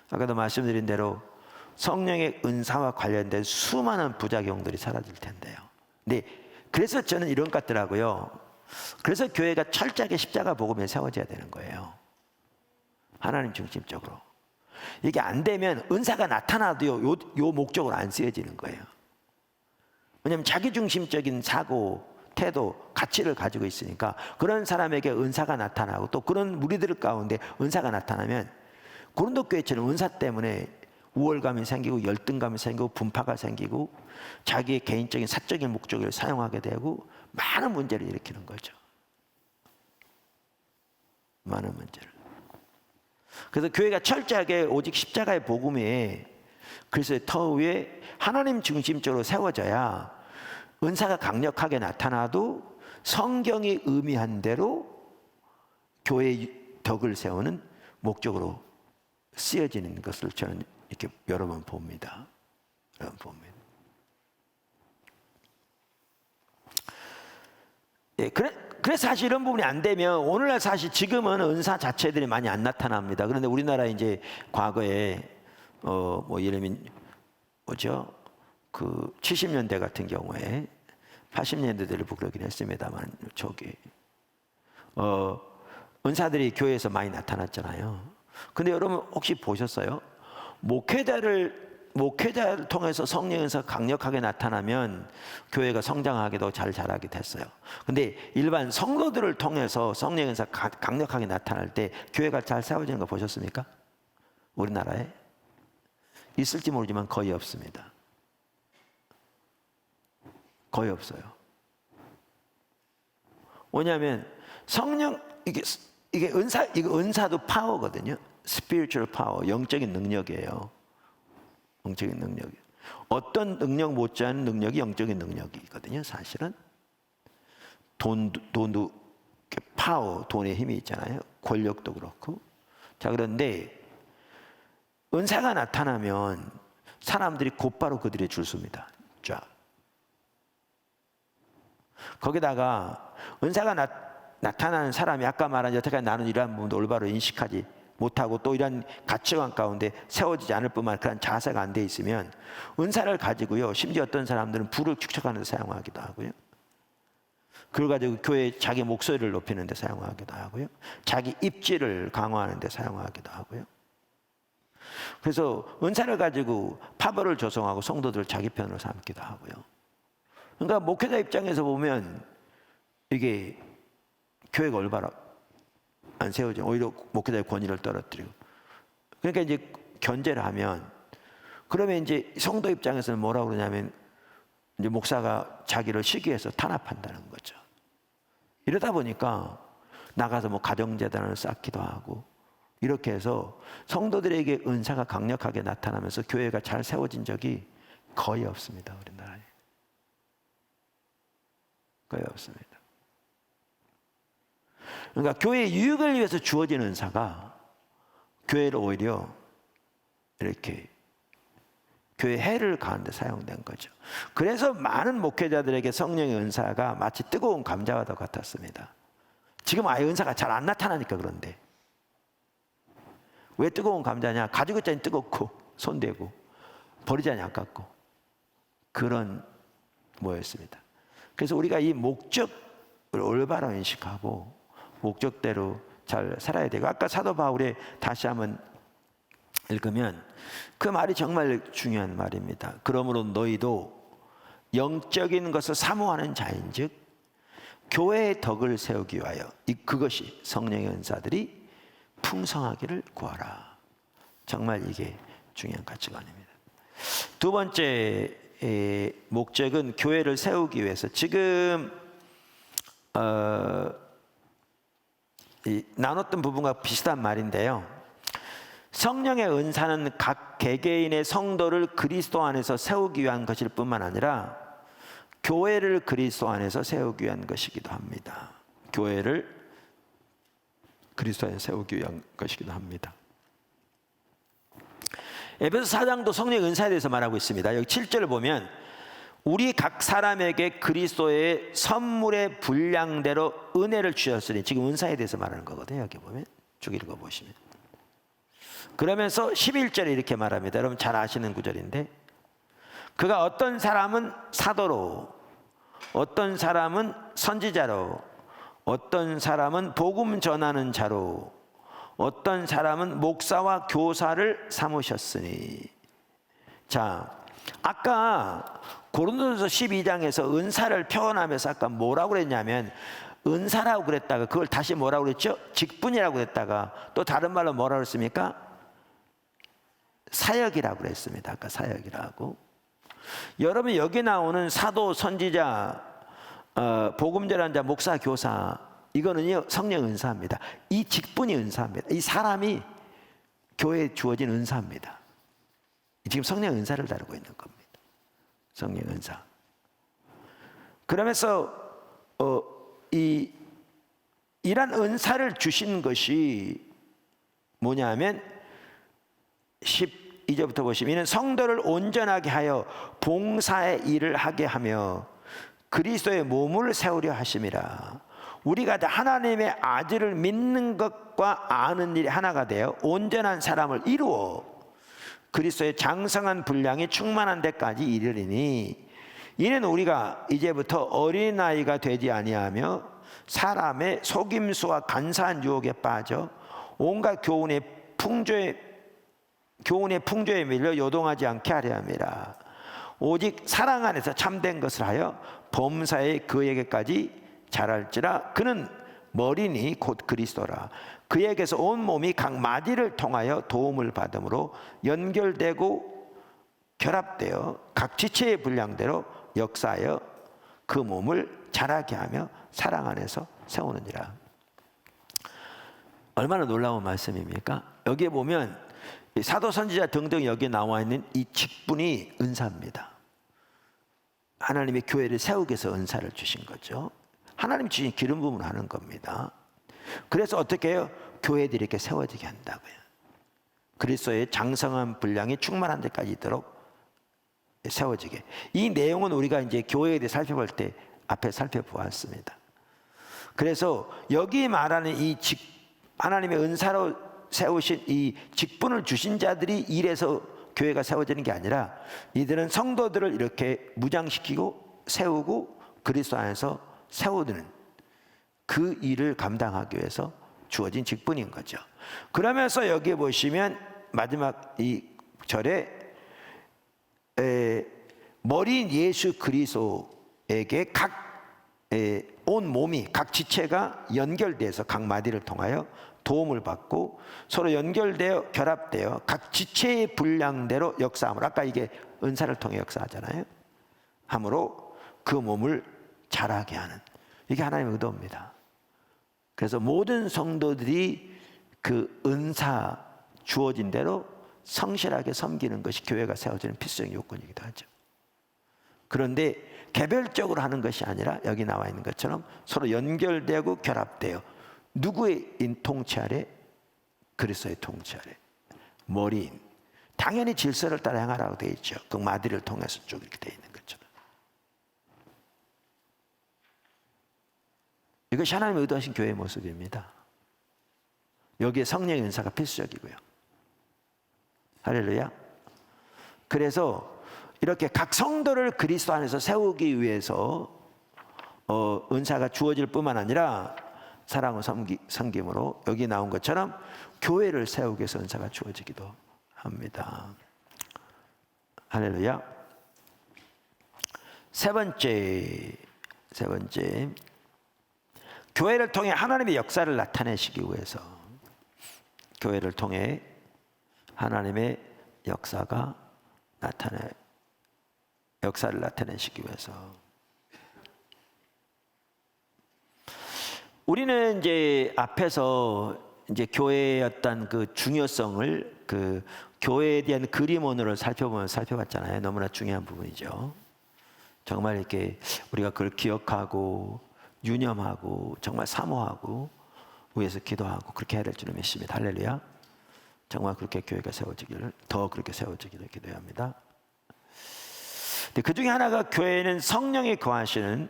아까도 말씀드린 대로 성령의 은사와 관련된 수많은 부작용들이 사라질 텐데요. 근데 그래서 저는 이런 것 같더라고요. 그래서 교회가 철저하게 십자가 복음에 세워져야 되는 거예요. 하나님 중심적으로. 이게 안 되면 은사가 나타나도요, 요 목적으로 안 쓰여지는 거예요. 왜냐하면 자기중심적인 사고, 태도, 가치를 가지고 있으니까 그런 사람에게 은사가 나타나고 또 그런 무리들 가운데 은사가 나타나면 고린도 교회처럼 은사 때문에 우월감이 생기고 열등감이 생기고 분파가 생기고 자기의 개인적인 사적인 목적을 사용하게 되고 많은 문제를 일으키는 거죠. 많은 문제를. 그래서 교회가 철저하게 오직 십자가의 복음에 그리스도의 터 위에 하나님 중심적으로 세워져야 은사가 강력하게 나타나도 성경이 의미한 대로 교회의 덕을 세우는 목적으로 쓰여지는 것을 저는 이렇게 여러 번 봅니다. 여러 번 봅니다. 예, 그래서 사실 이런 부분이 안 되면 오늘날 사실 지금은 은사 자체들이 많이 안 나타납니다. 그런데 우리나라 이제 과거에 뭐 예를 들면 뭐죠? 그 70년대 같은 경우에 80년대들을 그러긴 했습니다만 저기 은사들이 교회에서 많이 나타났잖아요. 근데 여러분 혹시 보셨어요? 목회자를 통해서 성령 은사가 강력하게 나타나면 교회가 성장하기도 잘 자라게 됐어요. 근데 일반 성도들을 통해서 성령 은사가 강력하게 나타날 때 교회가 잘 세워지는 거 보셨습니까? 우리나라에? 있을지 모르지만 거의 없습니다. 거의 없어요. 왜냐하면 성령 이게 은사도 파워거든요. spiritual power, 영적인 능력이에요. 영적인 능력이. 어떤 능력 못지않은 능력이 영적인 능력이거든요. 사실은 돈도 파워, 돈의 힘이 있잖아요. 권력도 그렇고. 자, 그런데 은사가 나타나면 사람들이 곧바로 그들의 줄 섭니다. 쫙. 거기다가 은사가 나타나는 사람이 아까 말한 여태까지 나는 이러한 부분도 올바로 인식하지 못하고 또 이런 가치관 가운데 세워지지 않을 뿐만 아니라 그런 자세가 안 돼 있으면 은사를 가지고요, 심지어 어떤 사람들은 불을 축적하는 데 사용하기도 하고요, 그걸 가지고 교회 자기 목소리를 높이는 데 사용하기도 하고요, 자기 입지를 강화하는 데 사용하기도 하고요. 그래서 은사를 가지고 파벌을 조성하고 성도들을 자기 편으로 삼기도 하고요. 그러니까 목회자 입장에서 보면 이게 교회가 올바로 안 세워져. 오히려 목회자의 권위를 떨어뜨리고. 그러니까 이제 견제를 하면, 그러면 이제 성도 입장에서는 뭐라고 그러냐면 이제 목사가 자기를 시기해서 탄압한다는 거죠. 이러다 보니까 나가서 뭐 가정재단을 쌓기도 하고 이렇게 해서 성도들에게 은사가 강력하게 나타나면서 교회가 잘 세워진 적이 거의 없습니다. 우리나라에. 거의 없습니다. 그러니까 교회의 유익을 위해서 주어진 은사가 교회를 오히려 이렇게 교회 해를 가하는 데 사용된 거죠. 그래서 많은 목회자들에게 성령의 은사가 마치 뜨거운 감자와도 같았습니다. 지금 아예 은사가 잘 안 나타나니까 그런데. 왜 뜨거운 감자냐? 가지고 있자니 뜨겁고 손대고 버리자니 아깝고 그런 모였습니다. 그래서 우리가 이 목적을 올바로 인식하고 목적대로 잘 살아야 되고, 아까 사도 바울의 다시 한번 읽으면 그 말이 정말 중요한 말입니다. 그러므로 너희도 영적인 것을 사모하는 자인즉 교회의 덕을 세우기 위하여 그것이 성령의 은사들이 풍성하기를 구하라. 정말 이게 중요한 가치관입니다. 두 번째 목적은 교회를 세우기 위해서, 지금 나눴던 부분과 비슷한 말인데요. 성령의 은사는 각 개개인의 성도를 그리스도 안에서 세우기 위한 것일 뿐만 아니라 교회를 그리스도 안에서 세우기 위한 것이기도 합니다. 교회를 그리스도 안에서 세우기 위한 것이기도 합니다. 에베소 4장도 성령의 은사에 대해서 말하고 있습니다. 여기 7절을 보면 우리 각 사람에게 그리스도의 선물의 분량대로 은혜를 주셨으니, 지금 은사에 대해서 말하는 거거든요. 여기 보면 쭉 읽어보시면. 그러면서 11절에 이렇게 말합니다. 여러분 잘 아시는 구절인데, 그가 어떤 사람은 사도로, 어떤 사람은 선지자로, 어떤 사람은 복음 전하는 자로, 어떤 사람은 목사와 교사를 삼으셨으니. 자, 아까 고린도전서 12장에서 은사를 표현하면서 아까 뭐라고 그랬냐면, 은사라고 그랬다가 그걸 다시 뭐라고 그랬죠? 직분이라고 그랬다가 또 다른 말로 뭐라고 그랬습니까? 사역이라고 그랬습니다. 아까 사역이라고. 여러분 여기 나오는 사도, 선지자, 복음 전하는 자, 목사, 교사, 이거는요 성령 은사입니다. 이 직분이 은사입니다. 이 사람이 교회에 주어진 은사입니다. 지금 성령 은사를 다루고 있는 겁니다. 성령 은사. 그러면서 이런 은사를 주신 것이 뭐냐면 12절부터 보시면, 이는 성도를 온전하게 하여 봉사의 일을 하게 하며 그리스도의 몸을 세우려 하심이라. 우리가 하나님의 아들을 믿는 것과 아는 일이 하나가 되어 온전한 사람을 이루어 그리스도의 장성한 분량이 충만한 데까지 이르리니, 이는 우리가 이제부터 어린아이가 되지 아니하며 사람의 속임수와 간사한 유혹에 빠져 온갖 교훈의 풍조에 밀려 요동하지 않게 하려 함이라. 오직 사랑 안에서 참된 것을 하여 범사에 그에게까지 자랄지라. 그는 머리니 곧 그리스도라. 그에게서 온 몸이 각 마디를 통하여 도움을 받음으로 연결되고 결합되어 각 지체의 분량대로 역사하여 그 몸을 자라게 하며 사랑 안에서 세우느니라. 얼마나 놀라운 말씀입니까? 여기에 보면 사도, 선지자 등등 여기에 나와 있는 이 직분이 은사입니다. 하나님의 교회를 세우기 위해서 은사를 주신 거죠. 하나님 주신 기름 부음을 하는 겁니다. 그래서 어떻게 해요? 교회들이 이렇게 세워지게 한다고요. 그리스도의 장성한 분량이 충만한 데까지 있도록 세워지게. 이 내용은 우리가 이제 교회에 대해 살펴볼 때 앞에 살펴보았습니다. 그래서 여기 말하는 이 하나님의 은사로 세우신 이 직분을 주신 자들이 일해서 교회가 세워지는 게 아니라, 이들은 성도들을 이렇게 무장시키고 세우고 그리스도 안에서 세우는 그 일을 감당하기 위해서 주어진 직분인 거죠. 그러면서 여기에 보시면 마지막 이 절에 머리인 예수 그리스도에게 온 몸이 각 지체가 연결돼서 각 마디를 통하여 도움을 받고 서로 연결되어 결합되어 각 지체의 분량대로 역사함을, 아까 이게 은사를 통해 역사하잖아요. 함으로 그 몸을 자라게 하는, 이게 하나님의 의도입니다. 그래서 모든 성도들이 그 은사 주어진 대로 성실하게 섬기는 것이 교회가 세워지는 필수적 요건이기도 하죠. 그런데 개별적으로 하는 것이 아니라 여기 나와 있는 것처럼 서로 연결되고 결합되어 누구의 통치 아래? 그리스도의 통치 아래 머리인, 당연히 질서를 따라 행하라고 되어 있죠. 그 마디를 통해서 쭉 이렇게 되어 있는 것처럼. 이것이 하나님의 의도하신 교회의 모습입니다. 여기에 성령의 은사가 필수적이고요. 할렐루야. 그래서 이렇게 각 성도를 그리스도 안에서 세우기 위해서 은사가 주어질 뿐만 아니라 사랑과 섬김으로 여기 나온 것처럼 교회를 세우기 위해서 은사가 주어지기도 합니다. 할렐루야. 세 번째, 교회를 통해 하나님의 역사를 나타내시기 위해서, 교회를 통해 하나님의 역사를 나타내시기 위해서. 우리는 이제 앞에서 이제 교회의 어떤 그 중요성을 그 교회에 대한 그림원으로 살펴봤잖아요. 너무나 중요한 부분이죠. 정말 이렇게 우리가 그걸 기억하고 유념하고 정말 사모하고 위해서 기도하고 그렇게 해야 될 줄을 믿습니다. 할렐루야. 정말 그렇게 교회가 세워지기를, 더 그렇게 세워지기를 기도해야 합니다. 그 중에 하나가 교회는 성령이 거하시는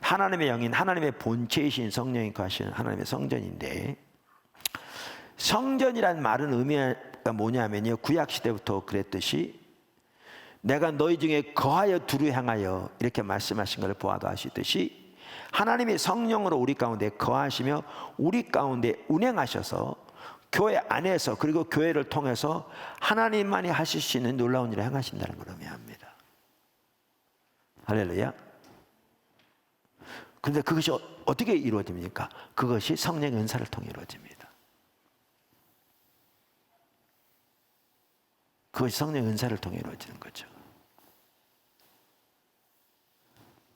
하나님의 영인, 하나님의 본체이신 성령이 거하시는 하나님의 성전인데, 성전이란 말은 의미가 뭐냐면요, 구약시대부터 그랬듯이 내가 너희 중에 거하여 두루 행하여 이렇게 말씀하신 것을 보아도 아시듯이 하나님의 성령으로 우리 가운데 거하시며 우리 가운데 운행하셔서 교회 안에서 그리고 교회를 통해서 하나님만이 하실 수 있는 놀라운 일을 행하신다는 걸 의미합니다. 할렐루야. 그런데 그것이 어떻게 이루어집니까? 그것이 성령의 은사를 통해 이루어집니다. 그것이 성령의 은사를 통해 이루어지는 거죠.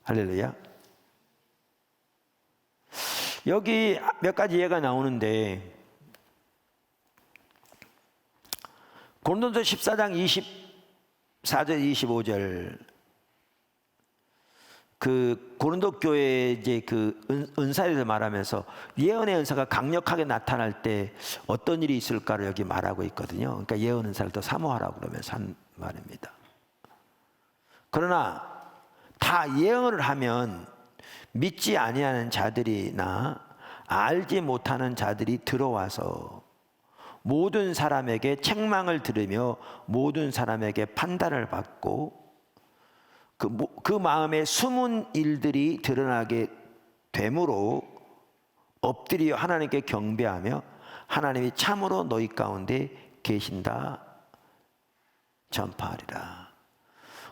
할렐루야. 여기 몇 가지 예가 나오는데, 고린도서 14장 24절 25절, 그 고린도 교회 이제 그 은사에 대해서 말하면서 예언의 은사가 강력하게 나타날 때 어떤 일이 있을까를 여기 말하고 있거든요. 그러니까 예언 은사를 더 사모하라고 그러면서 한 말입니다. 그러나 다 예언을 하면 믿지 아니하는 자들이나 알지 못하는 자들이 들어와서 모든 사람에게 책망을 들으며 모든 사람에게 판단을 받고 그 마음에 숨은 일들이 드러나게 되므로 엎드려 하나님께 경배하며 하나님이 참으로 너희 가운데 계신다 전파하리라.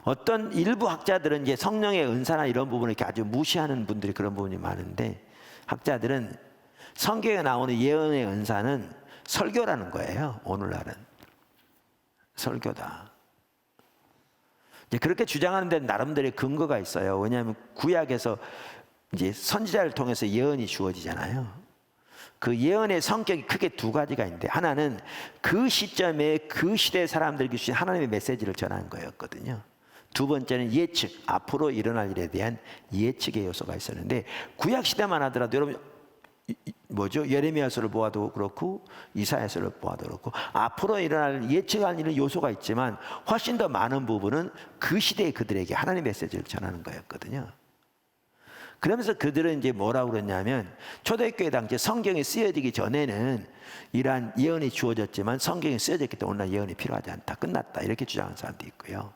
어떤 일부 학자들은 이제 성령의 은사나 이런 부분을 이렇게 아주 무시하는 분들이 그런 부분이 많은데, 학자들은 성경에 나오는 예언의 은사는 설교라는 거예요. 오늘날은 설교다. 이제 그렇게 주장하는 데는 나름대로의 근거가 있어요. 왜냐하면 구약에서 이제 선지자를 통해서 예언이 주어지잖아요. 그 예언의 성격이 크게 두 가지가 있는데, 하나는 그 시점에 그 시대 사람들에게 주신 하나님의 메시지를 전하는 거였거든요. 두 번째는 예측, 앞으로 일어날 일에 대한 예측의 요소가 있었는데, 구약 시대만 하더라도 여러분 예레미야서를 보아도 그렇고 이사야서를 보아도 그렇고 앞으로 일어날 예측할 일은 요소가 있지만 훨씬 더 많은 부분은 그 시대의 그들에게 하나님의 메시지를 전하는 거였거든요. 그러면서 그들은 이제 뭐라고 그랬냐면, 초대교회 당시에 성경이 쓰여지기 전에는 이러한 예언이 주어졌지만 성경이 쓰여졌기 때문에 오늘날 예언이 필요하지 않다, 끝났다, 이렇게 주장하는 사람도 있고요.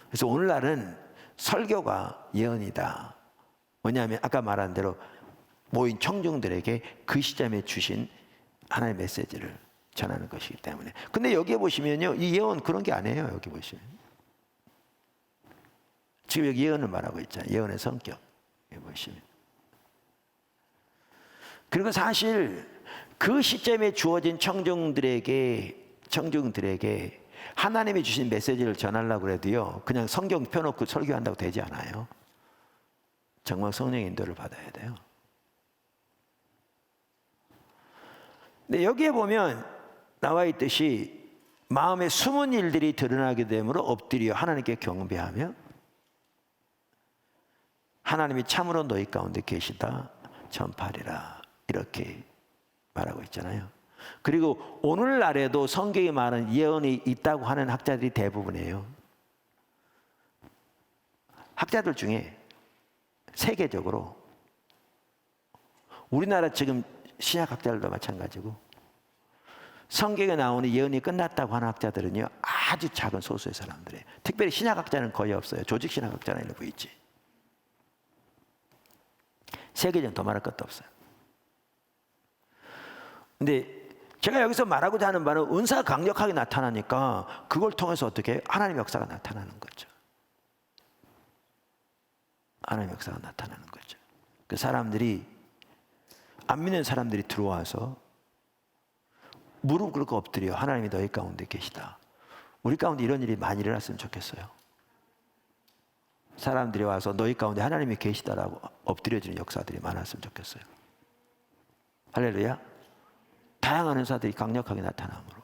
그래서 오늘날은 설교가 예언이다. 왜냐하면 아까 말한 대로 모인 청중들에게 그 시점에 주신 하나님의 메시지를 전하는 것이기 때문에. 근데 여기에 보시면요, 이 예언 그런 게 아니에요. 여기 보시면 지금 여기 예언을 말하고 있잖아요. 예언의 성격 여기 보시면. 그리고 사실 그 시점에 주어진 청중들에게 하나님이 주신 메시지를 전하려고 해도요, 그냥 성경 펴놓고 설교한다고 되지 않아요. 정말 성령의 인도를 받아야 돼요. 근데 여기에 보면 나와 있듯이 마음에 숨은 일들이 드러나게 되므로 엎드려 하나님께 경배하며 하나님이 참으로 너희 가운데 계시다 전파하리라, 이렇게 말하고 있잖아요. 그리고 오늘날에도 성경이 말하는 예언이 있다고 하는 학자들이 대부분이에요. 학자들 중에 세계적으로, 우리나라 지금 신약학자들도 마찬가지고 성경에 나오는 예언이 끝났다고 하는 학자들은요, 아주 작은 소수의 사람들이에요. 특별히 신학학자는 거의 없어요. 조직 신학학자는 일부 있지. 세계적으로 더 말할 것도 없어요. 근데 제가 여기서 말하고자 하는 바는 은사가 강력하게 나타나니까 그걸 통해서 어떻게 하나님의 역사가 나타나는 거죠. 하나님의 역사가 나타나는 거죠. 그 사람들이 안 믿는 사람들이 들어와서 무릎 꿇고 엎드려 하나님이 너희 가운데 계시다. 우리 가운데 이런 일이 많이 일어났으면 좋겠어요. 사람들이 와서 너희 가운데 하나님이 계시다라고 엎드려주는 역사들이 많았으면 좋겠어요. 할렐루야. 다양한 은사들이 강력하게 나타나므로.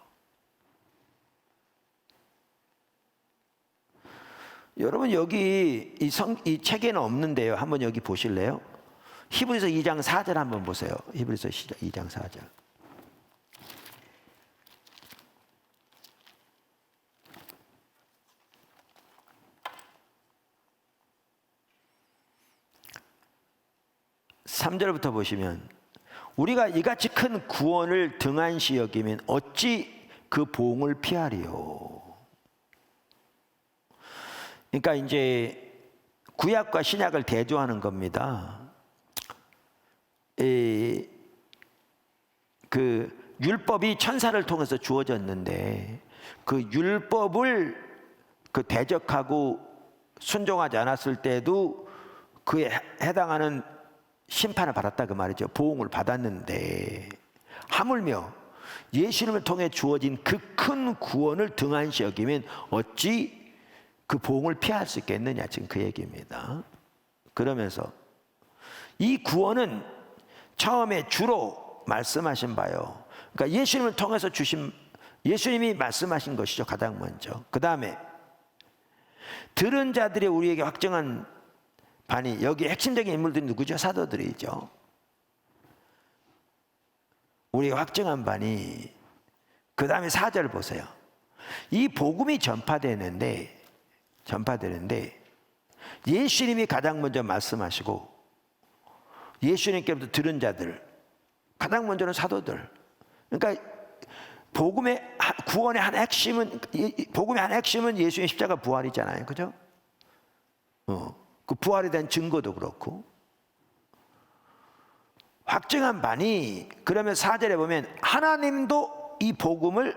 여러분 여기 이 책에는 없는데요. 한번 여기 보실래요? 히브리서 2장 4절 한번 보세요. 히브리서 2장 4절. (3절부터) 보시면 우리가 이같이 큰 구원을 등한시 여기면 어찌 그 보응을 피하리요. 그러니까 이제 구약과 신약을 대조하는 겁니다. 그 율법이 천사를 통해서 주어졌는데 그 율법을 그 대적하고 순종하지 않았을 때도 그에 해당하는 심판을 받았다 그 말이죠. 보응을 받았는데 하물며 예수님을 통해 주어진 그 큰 구원을 등한시 여기면 어찌 그 보응을 피할 수 있겠느냐, 지금 그 얘기입니다. 그러면서 이 구원은 처음에 주로 말씀하신 바요. 그러니까 예수님을 통해서 주신, 예수님이 말씀하신 것이죠, 가장 먼저. 그 다음에 들은 자들이 우리에게 확증한 바니, 여기 핵심적인 인물들이 누구죠? 사도들이죠. 우리가 확증한 바니. 그 다음에 4절 보세요. 이 복음이 전파되는데 예수님이 가장 먼저 말씀하시고 예수님께부터 들은 자들, 가장 먼저는 사도들. 그러니까 복음의 구원의 한 핵심은, 복음의 한 핵심은 예수의 십자가 부활이잖아요, 그죠? 그 부활에 대한 증거도 그렇고 확증한 바니. 그러면 4절에 보면 하나님도 이 복음을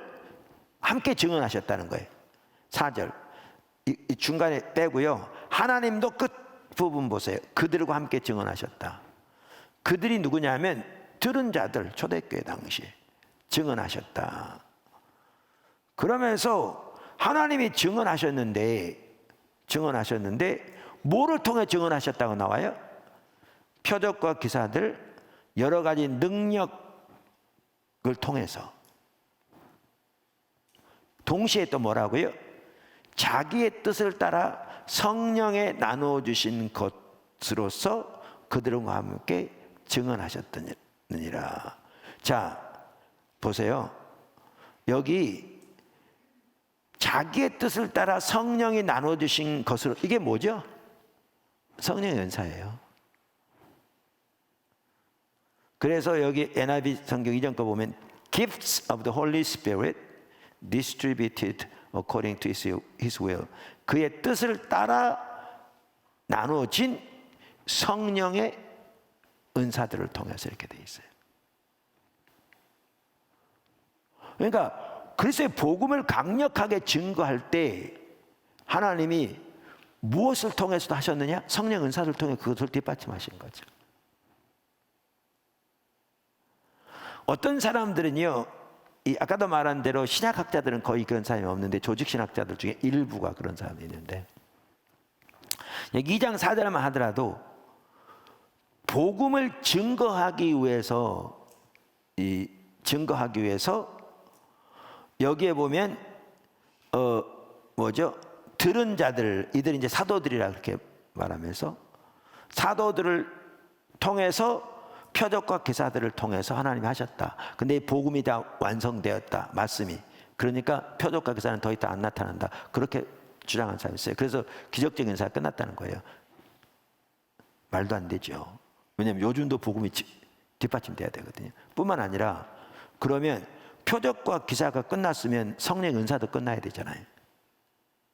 함께 증언하셨다는 거예요. 4절 이 중간에 빼고요. 하나님도 끝 부분 보세요. 그들과 함께 증언하셨다. 그들이 누구냐면 들은 자들, 초대교회 당시에 증언하셨다. 그러면서 하나님이 증언하셨는데 뭐를 통해 증언하셨다고 나와요? 표적과 기사들, 여러 가지 능력을 통해서. 동시에 또 뭐라고요? 자기의 뜻을 따라 성령에 나누어 주신 것으로서 그들과 함께 증언하셨느니라. 자, 보세요. 여기 자기의 뜻을 따라 성령이 나누어 주신 것으로, 이게 뭐죠? 성령의 은사예요. 그래서 여기 NIV 성경 이전 거 보면 Gifts of the Holy Spirit distributed according to His will. 그의 뜻을 따라 나누어진 성령의 은사들을 통해서 이렇게 돼 있어요. 그러니까 그리스도의 복음을 강력하게 증거할 때 하나님이 무엇을 통해서도 하셨느냐? 성령 은사를 통해 그것을 뒷받침하신 거죠. 어떤 사람들은요, 아까도 말한 대로 신학학자들은 거의 그런 사람이 없는데 조직 신학자들 중에 일부가 그런 사람이 있는데, 여기 2장 4절만 하더라도 복음을 증거하기 위해서 여기에 보면 들은 자들, 이들이 이제 사도들이라 그렇게 말하면서 사도들을 통해서 표적과 기사들을 통해서 하나님이 하셨다. 근데 이 복음이 다 완성되었다, 말씀이. 그러니까 표적과 기사는 더 이상 안 나타난다. 그렇게 주장한 사람이 있어요. 그래서 기적적인 은사가 끝났다는 거예요. 말도 안 되죠. 왜냐하면 요즘도 복음이 뒷받침돼야 되거든요. 뿐만 아니라 그러면 표적과 기사가 끝났으면 성령 은사도 끝나야 되잖아요.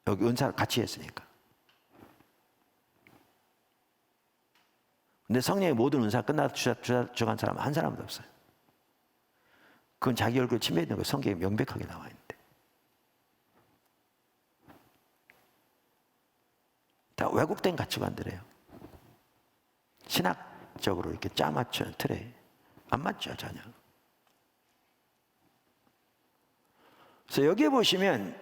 여기 은사를 같이 했으니까. 근데 성령의 모든 은사가 끝나서 주간 사람은 한 사람도 없어요. 그건 자기 얼굴 침뱉는 거 성경에 명백하게 나와 있는데. 다 왜곡된 가치관들이에요. 신학적으로 이렇게 짜맞추는 틀에 안 맞죠, 전혀. 그래서 여기에 보시면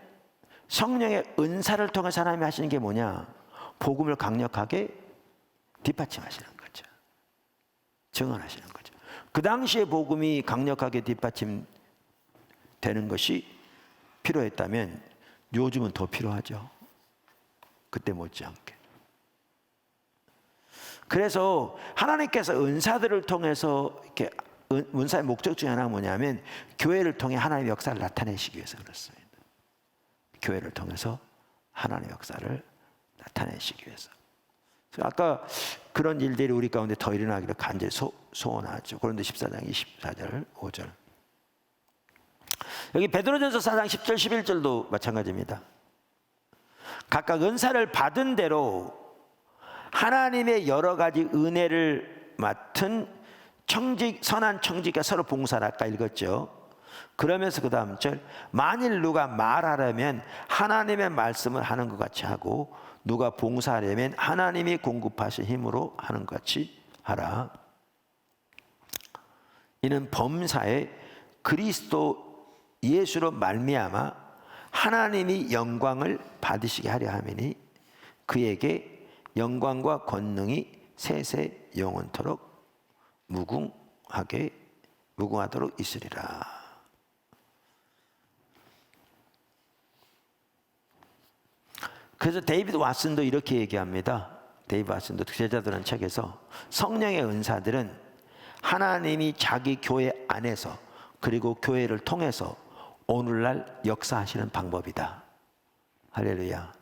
성령의 은사를 통해서 하나님이 하시는 게 뭐냐? 복음을 강력하게 뒷받침하시는 거죠. 증언하시는 거죠. 그 당시에 복음이 강력하게 뒷받침되는 것이 필요했다면 요즘은 더 필요하죠. 그때 못지않게. 그래서 하나님께서 은사들을 통해서 이렇게 은사의 목적 중에 하나가 뭐냐면 교회를 통해 하나님의 역사를 나타내시기 위해서 그렇습니다. 교회를 통해서 하나님의 역사를 나타내시기 위해서. 아까 그런 일들이 우리 가운데 더 일어나기를 간절히 소원하죠. 고린도 14장 24절 5절. 여기 베드로전서 4장 10절 11절도 마찬가지입니다. 각각 은사를 받은 대로 하나님의 여러 가지 은혜를 맡은 선한 청지기가 서로 봉사를 아까 읽었죠. 그러면서 그 다음 절, 만일 누가 말하려면 하나님의 말씀을 하는 것 같이 하고 누가 봉사하려면 하나님이 공급하신 힘으로 하는 것 같이 하라. 이는 범사에 그리스도 예수로 말미암아 하나님이 영광을 받으시게 하려 함이니 그에게 영광과 권능이 세세 영원토록 무궁하도록 있으리라. 그래서 데이비드 왓슨도 이렇게 얘기합니다. 데이비드 왓슨도 제자들은 책에서 성령의 은사들은 하나님이 자기 교회 안에서 그리고 교회를 통해서 오늘날 역사하시는 방법이다. 할렐루야.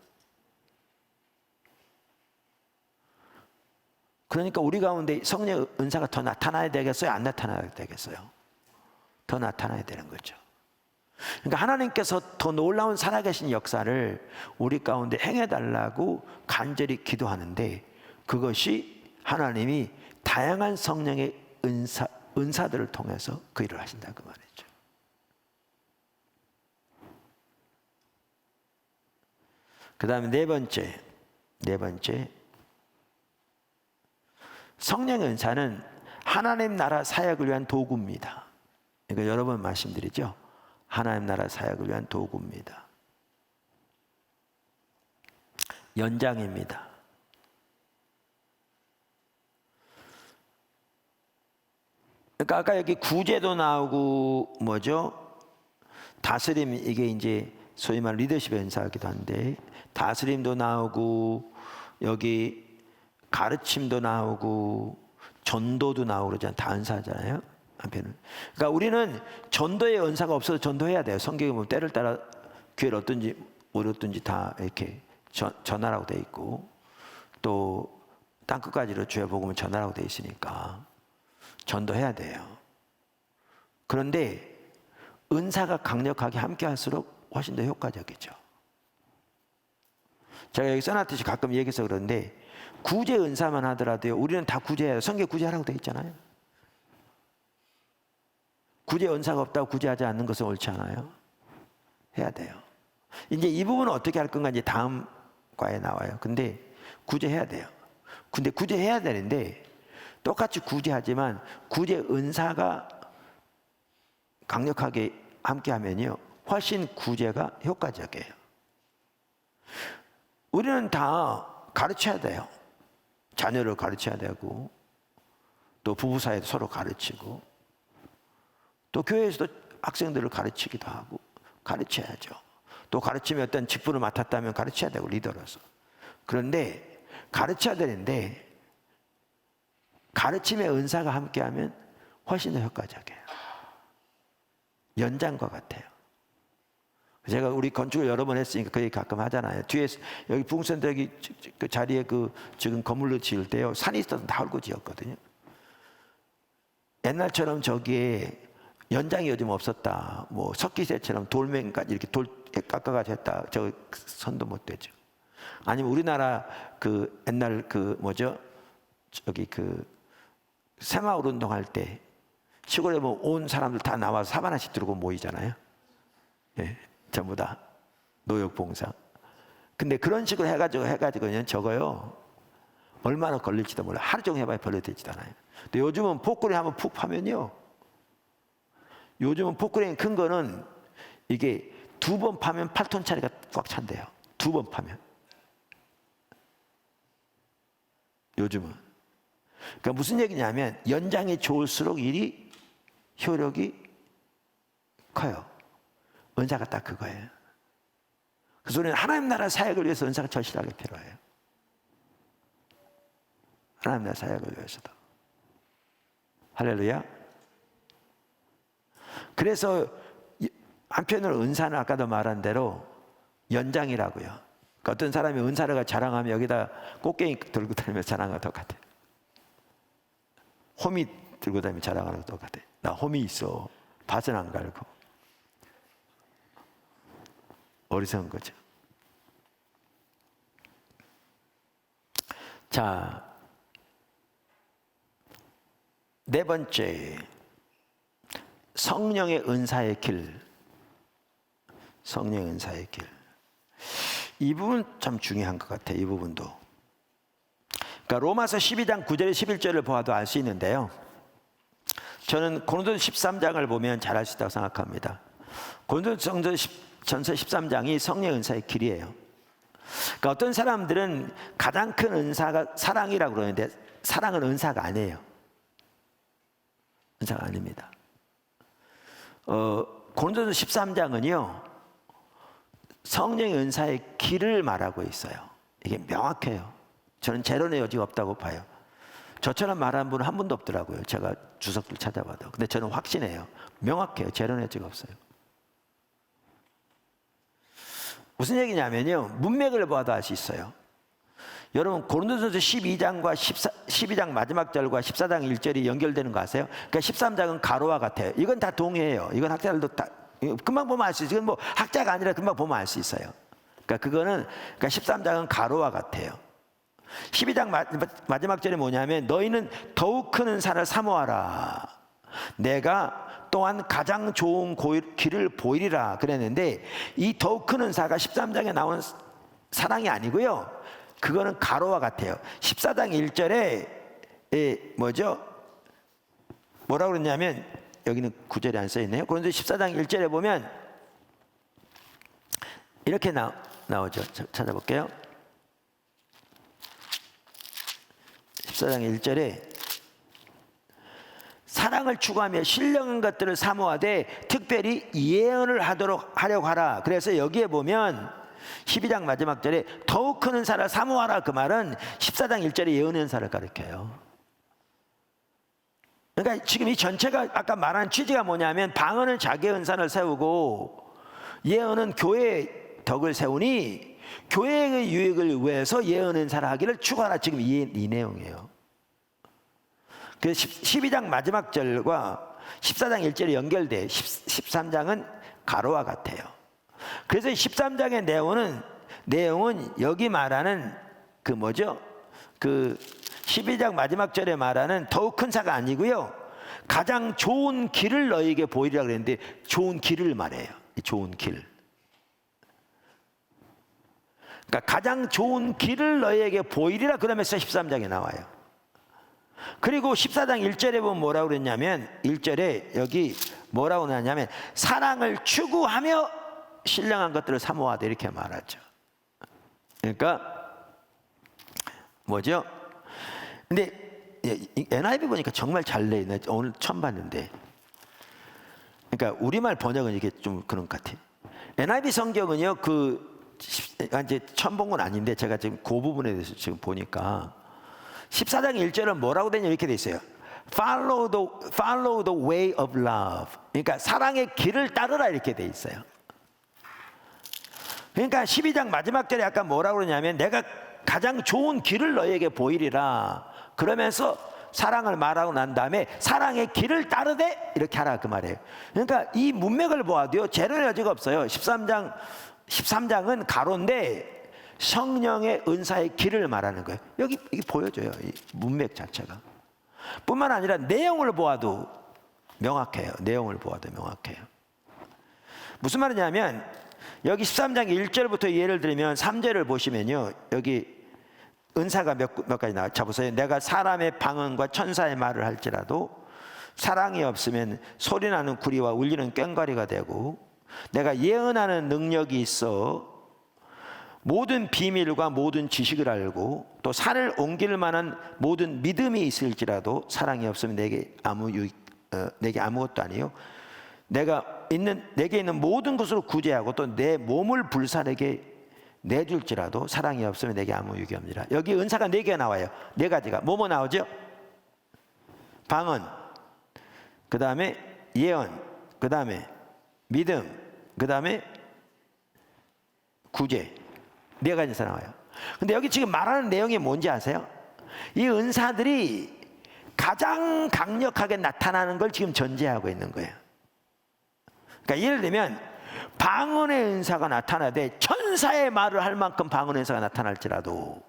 그러니까 우리 가운데 성령의 은사가 더 나타나야 되겠어요? 안 나타나야 되겠어요? 더 나타나야 되는 거죠. 그러니까 하나님께서 더 놀라운 살아계신 역사를 우리 가운데 행해달라고 간절히 기도하는데 그것이 하나님이 다양한 성령의 은사들을 통해서 그 일을 하신다 그 말이죠. 그 다음에 네 번째 성령의 은사는 하나님 나라 사역을 위한 도구입니다. 그러니까 여러 번 말씀드리죠. 하나님 나라 사역을 위한 도구입니다. 연장입니다. 그러니까 아까 여기 구제도 나오고 뭐죠? 다스림, 이게 이제 소위 말 리더십의 은사이기도 한데 다스림도 나오고 여기 가르침도 나오고 전도도 나오고 그러잖아요. 다 은사잖아요. 한편은. 그러니까 우리는 전도의 은사가 없어서 전도해야 돼요. 성경에 보면 때를 따라 교회를 어떤지 다 이렇게 전하라고 돼 있고 또 땅끝까지로 주의 복음을 전하라고 돼 있으니까 전도해야 돼요. 그런데 은사가 강력하게 함께 할수록 훨씬 더 효과적이죠. 제가 여기 써놨듯이 가끔 얘기해서 그런데 구제 은사만 하더라도요. 우리는 다 구제해요. 성경에 구제하라고 돼 있잖아요. 구제 은사가 없다고 구제하지 않는 것은 옳지 않아요. 해야 돼요. 이제 이 부분은 어떻게 할 건가 이제 다음 과에 나와요. 근데 구제해야 돼요. 근데 구제해야 되는데 똑같이 구제하지만 구제 은사가 강력하게 함께 하면요. 훨씬 구제가 효과적이에요. 우리는 다 가르쳐야 돼요. 자녀를 가르쳐야 되고 또 부부 사이에도 서로 가르치고 또 교회에서도 학생들을 가르치기도 하고 가르쳐야죠. 또 가르치면 어떤 직분을 맡았다면 가르쳐야 되고 리더로서. 그런데 가르쳐야 되는데 가르침의 은사가 함께하면 훨씬 더 효과적이에요. 연장과 같아요. 제가 우리 건축을 여러 번 했으니까 그 얘기 가끔 하잖아요. 뒤에 여기 부흥센터 여기 그 자리에 그 지금 건물로 지을 때요. 산이 있어서 다 헐고 지었거든요. 옛날처럼 저기에 연장이 요즘 없었다. 뭐 석기새처럼 돌멩이까지 이렇게 돌 깎아가지고 했다. 저 손도 못 대죠. 아니면 우리나라 그 옛날 그 뭐죠? 저기 그 새마을 운동할 때 시골에 뭐 온 사람들 다 나와서 삽 하나씩 들고 모이잖아요. 예, 전부 다 노역봉사. 근데 그런 식으로 해가지고는 저거요 얼마나 걸릴지도 몰라. 하루 종일 해봐야 별로 되지도 않아요. 근데 요즘은 포크레인 한번 푹 파면요. 요즘은 포크레인 큰 거는 이게 2번 파면 8톤짜리가 꽉 찬대요. 2번 파면. 요즘은. 그러니까 무슨 얘기냐면 연장이 좋을수록 일이 효력이 커요. 은사가 딱 그거예요. 그래서 우리는 하나님 나라 사역을 위해서 은사가 절실하게 필요해요. 하나님 나라 사역을 위해서도. 할렐루야. 그래서 한편으로 은사는 아까도 말한 대로 연장이라고요. 그러니까 어떤 사람이 은사를 자랑하면 여기다 꽃게임 들고 다니면서 자랑하는 것 똑같아요. 호미 들고 다니면 자랑하는 것 똑같아요. 나 호미 있어. 밭은 안 갈고. 어리석은 거죠. 자, 네 번째, 성령의 은사의 길. 성령의 은사의 길. 이 부분 참 중요한 것 같아요. 이 부분도. 그러니까 로마서 12장 9절 11절을 보아도 알 수 있는데요. 저는 고린도전서 13장을 보면 잘 알 수 있다고 생각합니다. 고린도전서 13장이 성령의 은사의 길이에요. 그러니까 어떤 사람들은 가장 큰 은사가 사랑이라고 그러는데 사랑은 은사가 아니에요. 은사가 아닙니다. 고린도전서 13장은요 성령의 은사의 길을 말하고 있어요. 이게 명확해요. 저는 재론의 여지가 없다고 봐요. 저처럼 말하는 분은 한 분도 없더라고요. 제가 주석들 찾아봐도. 근데 저는 확신해요. 명확해요. 재론의 여지가 없어요. 무슨 얘기냐면요 문맥을 봐도 알 수 있어요. 여러분 고린도전서 12장과 12장 마지막 절과 14장 1절이 연결되는 거 아세요? 그러니까 13장은 가로와 같아요. 이건 다 동의해요. 이건 학자들도 다 금방 보면 알 수 있어요. 이건 뭐 학자가 아니라 금방 보면 알 수 있어요. 그러니까 13장은 가로와 같아요. 12장 마지막 절이 뭐냐면 너희는 더욱 큰 은사를 사모하라. 내가 또한 가장 좋은 길을 보이리라 그랬는데 이 더욱 큰 은사가 13장에 나온 사랑이 아니고요. 그거는 가로와 같아요. 14장 1절에 뭐죠? 뭐라고 그랬냐면 여기는 9절에 안 써있네요. 그런데 14장 1절에 보면 이렇게 나오죠. 찾아볼게요. 14장 1절에 사랑을 추구하며 신령한 것들을 사모하되 특별히 예언을 하려고 하라. 그래서 여기에 보면 12장 마지막 절에 더욱 큰 은사를 사모하라. 그 말은 14장 1절에 예언의 은사를 가르쳐요. 그러니까 지금 이 전체가 아까 말한 취지가 뭐냐면 방언은 자기의 은사를 세우고 예언은 교회의 덕을 세우니 교회의 유익을 위해서 예언 은사를 하기를 추구하라. 지금 이 내용이에요. 그래서 12장 마지막 절과 14장 1절이 연결돼 13장은 가로와 같아요. 그래서 13장의 내용은 여기 말하는 그 뭐죠? 그 12장 마지막 절에 말하는 더욱 큰 사가 아니고요. 가장 좋은 길을 너희에게 보이리라 그랬는데 좋은 길을 말해요. 좋은 길. 그러니까 가장 좋은 길을 너희에게 보이리라 그러면서 13장에 나와요. 그리고 14장 1절에 보면 뭐라고 그랬냐면 1절에 여기 뭐라고 나냐면 사랑을 추구하며 신령한 것들을 사모하되 이렇게 말하죠. 그러니까 뭐죠? 근데 NIV 보니까 정말 잘 내있네. 오늘 처음 봤는데. 그러니까 우리말 번역은 이게 좀 그런 것 같아요. NIV 성경은요 이제 처음 본 건 아닌데 제가 지금 그 부분에 대해서 지금 보니까 14장 1절은 뭐라고 되냐 이렇게 돼 있어요. Follow the way of love. 그러니까 사랑의 길을 따르라 이렇게 돼 있어요. 그러니까 12장 마지막 절에 아까 뭐라고 그러냐면 내가 가장 좋은 길을 너에게 보이리라. 그러면서 사랑을 말하고 난 다음에 사랑의 길을 따르되 이렇게 하라 그 말이에요. 그러니까 이 문맥을 보아도요, 재론의 여지가 없어요. 13장은 가로인데 성령의 은사의 길을 말하는 거예요. 여기 이게 보여줘요, 이 문맥 자체가. 뿐만 아니라 내용을 보아도 명확해요. 내용을 보아도 명확해요. 무슨 말이냐면 여기 13장 1절부터 예를 들면 3절을 보시면요, 여기 은사가 몇 가지 나와. 자 보세요. 내가 사람의 방언과 천사의 말을 할지라도 사랑이 없으면 소리나는 구리와 울리는 꽹과리가 되고, 내가 예언하는 능력이 있어 모든 비밀과 모든 지식을 알고 또 산을 옮길 만한 모든 믿음이 있을지라도 사랑이 없으면 내게 아무것도 아니요, 내게 있는 모든 것으로 구제하고 또 내 몸을 불사르게 내줄지라도 사랑이 없으면 내게 아무 유익이 없느니라. 여기 은사가 4개가 나와요. 4가지가 뭐뭐 나오죠? 방언, 그 다음에 예언, 그 다음에 믿음, 그 다음에 구제. 4가지에서 나와요. 근데 여기 지금 말하는 내용이 뭔지 아세요? 이 은사들이 가장 강력하게 나타나는 걸 지금 전제하고 있는 거예요. 그러니까 예를 들면 방언의 은사가 나타나되 천사의 말을 할 만큼 방언의 은사가 나타날지라도,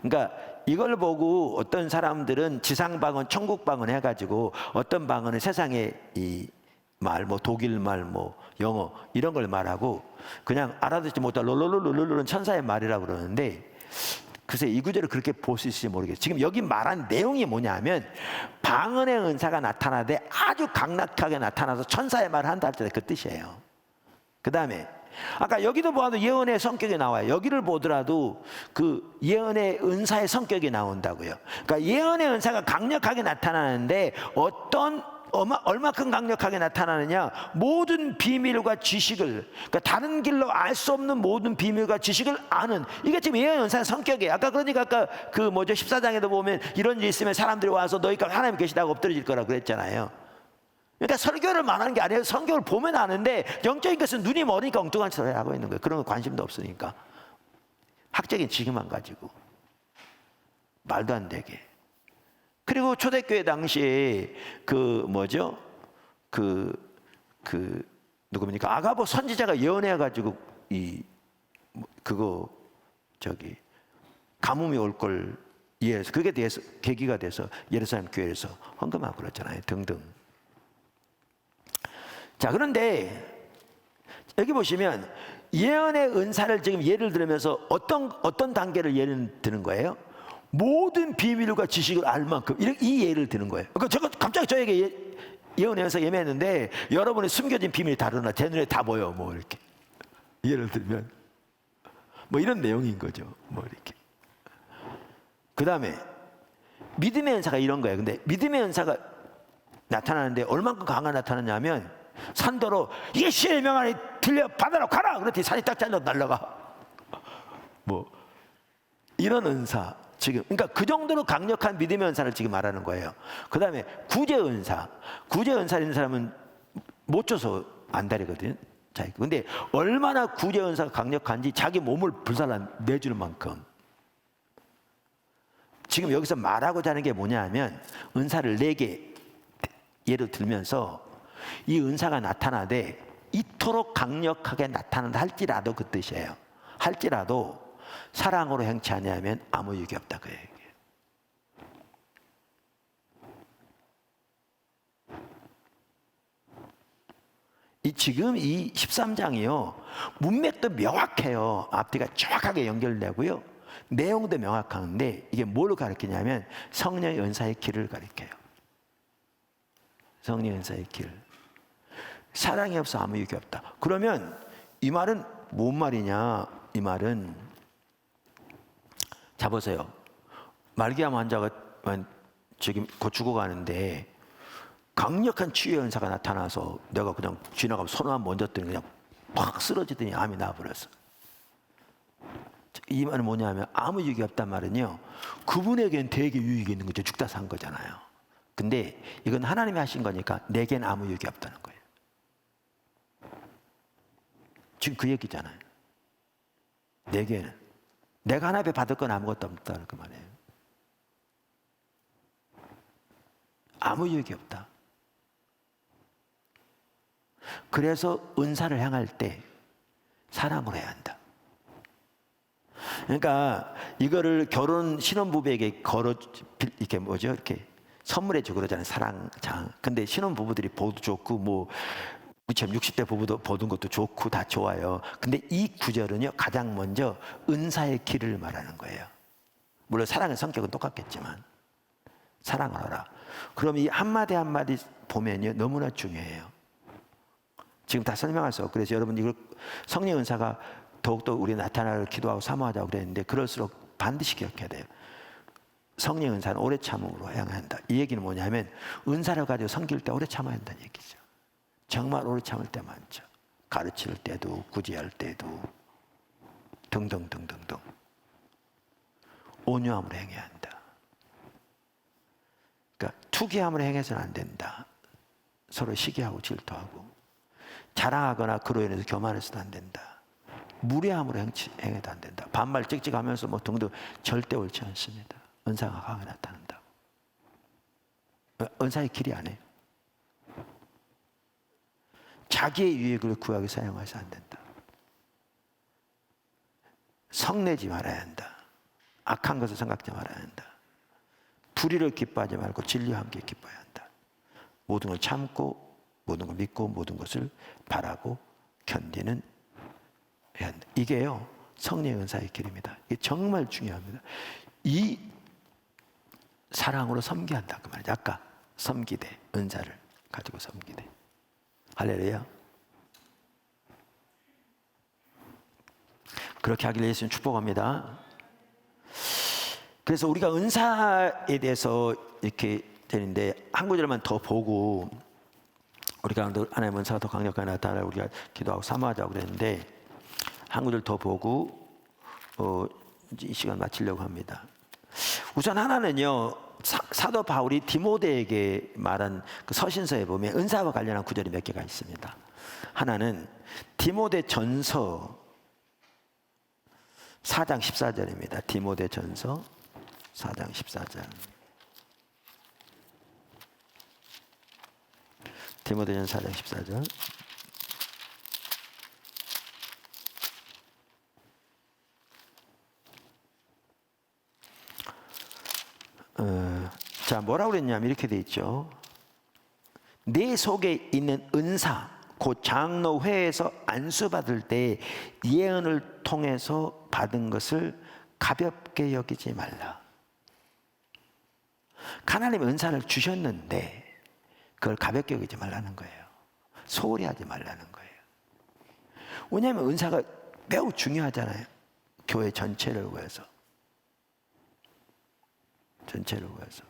그러니까 이걸 보고 어떤 사람들은 지상방언, 천국방언 해가지고 어떤 방언은 세상의 이 말, 뭐 독일 말, 뭐 영어 이런 걸 말하고 그냥 알아듣지 못할 롤롤롤롤롤은 천사의 말이라고 그러는데, 글쎄 이 구절을 그렇게 볼 수 있을지 모르겠어요. 지금 여기 말한 내용이 뭐냐면 방언의 은사가 나타나되 아주 강력하게 나타나서 천사의 말을 한다 할 때 그 뜻이에요. 그 다음에 아까 여기도 보아도 예언의 성격이 나와요. 여기를 보더라도 그 예언의 은사의 성격이 나온다고요. 그러니까 예언의 은사가 강력하게 나타나는데 얼마큼 강력하게 나타나느냐, 모든 비밀과 지식을, 그러니까 다른 길로 알 수 없는 모든 비밀과 지식을 아는, 이게 지금 예언의 은사의 성격이에요. 아까 14장에도 보면 이런 일이 있으면 사람들이 와서 너희가 하나님 계시다고 엎드려질 거라고 그랬잖아요. 그러니까 설교를 말하는 게 아니에요. 성경을 보면 아는데 영적인 것은 눈이 머니까 엉뚱한 소리 하고 있는 거예요. 그런 거 관심도 없으니까. 학적인 지식만 가지고 말도 안 되게. 그리고 초대교회 당시에 누굽니까? 아가보 선지자가 예언해가지고 가뭄이 올 걸 이해해서 그게 대해서 계기가 돼서 예루살렘 교회에서 헌금하고 그랬잖아요. 등등. 자, 그런데 여기 보시면 예언의 은사를 지금 예를 들면서 어떤 단계를 예를 드는 거예요? 모든 비밀과 지식을 알 만큼 이 예를 드는 거예요. 그러니까 제가 갑자기 저에게 예언의 은사 예매했는데 여러분의 숨겨진 비밀이 다 드러나 제 눈에 다 보여. 뭐 이렇게 예를 들면 뭐 이런 내용인 거죠. 뭐 이렇게. 그 다음에 믿음의 은사가 이런 거예요. 근데 믿음의 은사가 나타나는데 얼만큼 강하게 나타나냐면 산더러 이게 시의 명하니 들려 바다로 가라 그랬더니 산이 딱 잘려 날라가. 뭐 이런 은사 지금, 그러니까 그 정도로 강력한 믿음의 은사를 지금 말하는 거예요. 그 다음에 구제 은사 있는 사람은 못 줘서 안달이거든요. 자, 근데 얼마나 구제 은사가 강력한지 자기 몸을 불살라 내주는 만큼. 지금 여기서 말하고자 하는 게 뭐냐 하면 은사를 4개 예를 들면서 이 은사가 나타나되 이토록 강력하게 나타난다 할지라도 그 뜻이에요. 할지라도 사랑으로 행치 아니하면 아무 유익이 없다 그 얘기예요. 지금 이 13장이요 문맥도 명확해요. 앞뒤가 정확하게 연결되고요 내용도 명확한데 이게 뭘 가르치냐면 성령의 은사의 길을 가르쳐요. 성령의 은사의 길. 사랑이 없어 아무 유익이 없다. 그러면 이 말은 뭔 말이냐? 이 말은 자 보세요. 말기암 환자가 지금 곧 죽어가는데 강력한 치유의 은사가 나타나서 내가 그냥 지나가면 손 한 번 얹었더니 그냥 팍 쓰러지더니 암이 나와버렸어. 이 말은 뭐냐면 아무 유익이 없단 말은요 그분에겐 되게 유익이 있는 거죠. 죽다 산 거잖아요. 근데 이건 하나님이 하신 거니까 내겐 아무 유익이 없다는 거예요. 지금 그 얘기잖아요. 내가 하나님 앞에 받을 건 아무것도 없다는 그 말이에요. 아무 유익이 없다. 그래서 은사를 향할 때 사랑으로 해야 한다. 그러니까 이거를 결혼 신혼부부에게 이렇게 이렇게 선물해주고 그러잖아요. 사랑장. 근데 신혼부부들이 보도 좋고 뭐 우리처럼 60대 부부도 보는 것도 좋고 다 좋아요. 근데 이 구절은요, 가장 먼저 은사의 길을 말하는 거예요. 물론 사랑의 성격은 똑같겠지만 사랑을 하라. 그럼 이 한마디 한마디 보면요, 너무나 중요해요. 지금 다 설명할 수 없고, 그래서 여러분 이걸 성령 은사가 더욱더 우리 나타나를 기도하고 사모하자고 그랬는데, 그럴수록 반드시 기억해야 돼요. 성령 은사는 오래 참음으로 해야 한다. 이 얘기는 뭐냐면 은사를 가지고 섬길 때 오래 참아야 한다는 얘기죠. 정말 오래 참을 때 많죠. 가르칠 때도, 구제할 때도, 등등등등등. 온유함으로 행해야 한다. 그러니까 투기함으로 행해서는 안 된다. 서로 시기하고 질투하고 자랑하거나 그로 인해서 교만해서도 안 된다. 무례함으로 행해도 안 된다. 반말 찍찍하면서 뭐 등등 절대 옳지 않습니다. 은사가 강하게 나타난다. 은사의 길이 아니에요. 자기의 유익을 구하게 사용해서 안 된다. 성내지 말아야 한다. 악한 것을 생각지 말아야 한다. 불의를 기뻐하지 말고 진리와 함께 기뻐해야 한다. 모든 걸 참고, 모든 걸 믿고, 모든 것을 바라고 견디는 해야 한다. 이게요, 성령의 은사의 길입니다. 이게 정말 중요합니다. 이 사랑으로 섬겨야 한다 그 말이죠. 아까 섬기되, 은사를 가지고 섬기되. 할렐루야. 그렇게 하기를 예수님 축복합니다. 그래서 우리가 은사에 대해서 이렇게 되는데 한 구절만 더 보고 우리가 하나님의 은사가 더 강력하게 나타나라 우리가 기도하고 사모하자고 그랬는데 한 구절 더 보고 이 시간 마치려고 합니다. 우선 하나는요, 사도 바울이 디모데에게 말한 그 서신서에 보면 은사와 관련한 구절이 몇 개가 있습니다. 하나는 디모데 전서 4장 14절입니다. 디모데 전서 4장 14절. 디모데전서 4장 14절. 자, 뭐라고 그랬냐면 이렇게 돼 있죠. 내 속에 있는 은사, 곧 장로회에서 안수받을 때 예언을 통해서 받은 것을 가볍게 여기지 말라. 하나님의 은사를 주셨는데 그걸 가볍게 여기지 말라는 거예요. 소홀히 하지 말라는 거예요. 왜냐하면 은사가 매우 중요하잖아요. 교회 전체를 위해서. 전체를 위해서.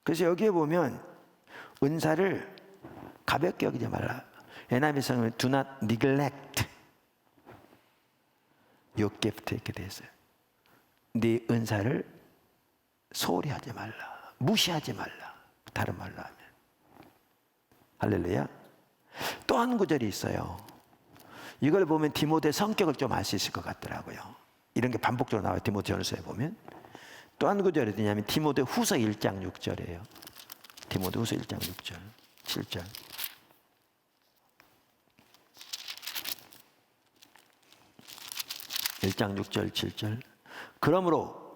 그래서 여기에 보면 은사를 가볍게 여기지 말라. NIV에서는 do not neglect your gift 이렇게 돼 있어요. 네 은사를 소홀히 하지 말라. 무시하지 말라. 다른 말로 하면. 할렐루야. 또 한 구절이 있어요. 이걸 보면 디모데 성격을 좀 알 수 있을 것 같더라고요. 이런 게 반복적으로 나와요. 디모데전서에 보면. 또 한 구절이 뭐냐면 디모데 후서 1장 6절이에요. 디모데 후서 1장 6절, 7절. (1장 6절 7절) 그러므로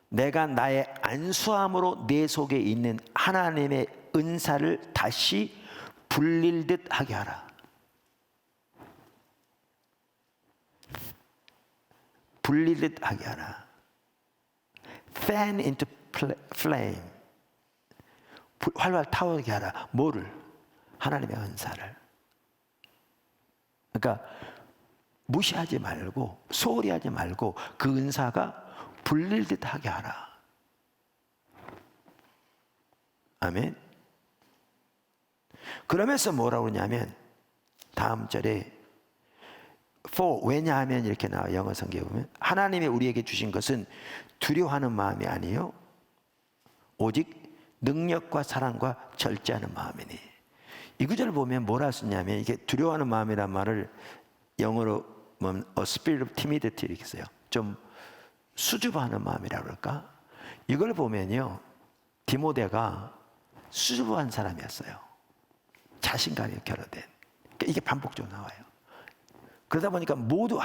내가 나의 안수함으로 내 속에 있는 하나님의 은사를 다시 불릴 듯 하게 하라. 불릴 듯 하게 하라. Fan into flame. 활활 타오르게 하라. 뭐를? 하나님의 은사를. 그러니까 무시하지 말고 소홀히 하지 말고 그 은사가 불릴 듯 하게 하라. 아멘. 그러면서 뭐라고 그러냐면 다음 절에 for 왜냐하면 이렇게 나와. 영어 성경에 보면 하나님이 우리에게 주신 것은 두려워하는 마음이 아니요 오직 능력과 사랑과 절제하는 마음이니. 이 구절을 보면 뭐라 쓰냐면 이게 두려워하는 마음이란 말을 영어로 보면 a spirit of timidity 이렇게 써요. 좀 수줍어하는 마음이라고 그럴까? 이걸 보면요 디모데가 수줍어한 사람이었어요. 자신감이 결여된. 이게 반복적으로 나와요. 그러다 보니까 모두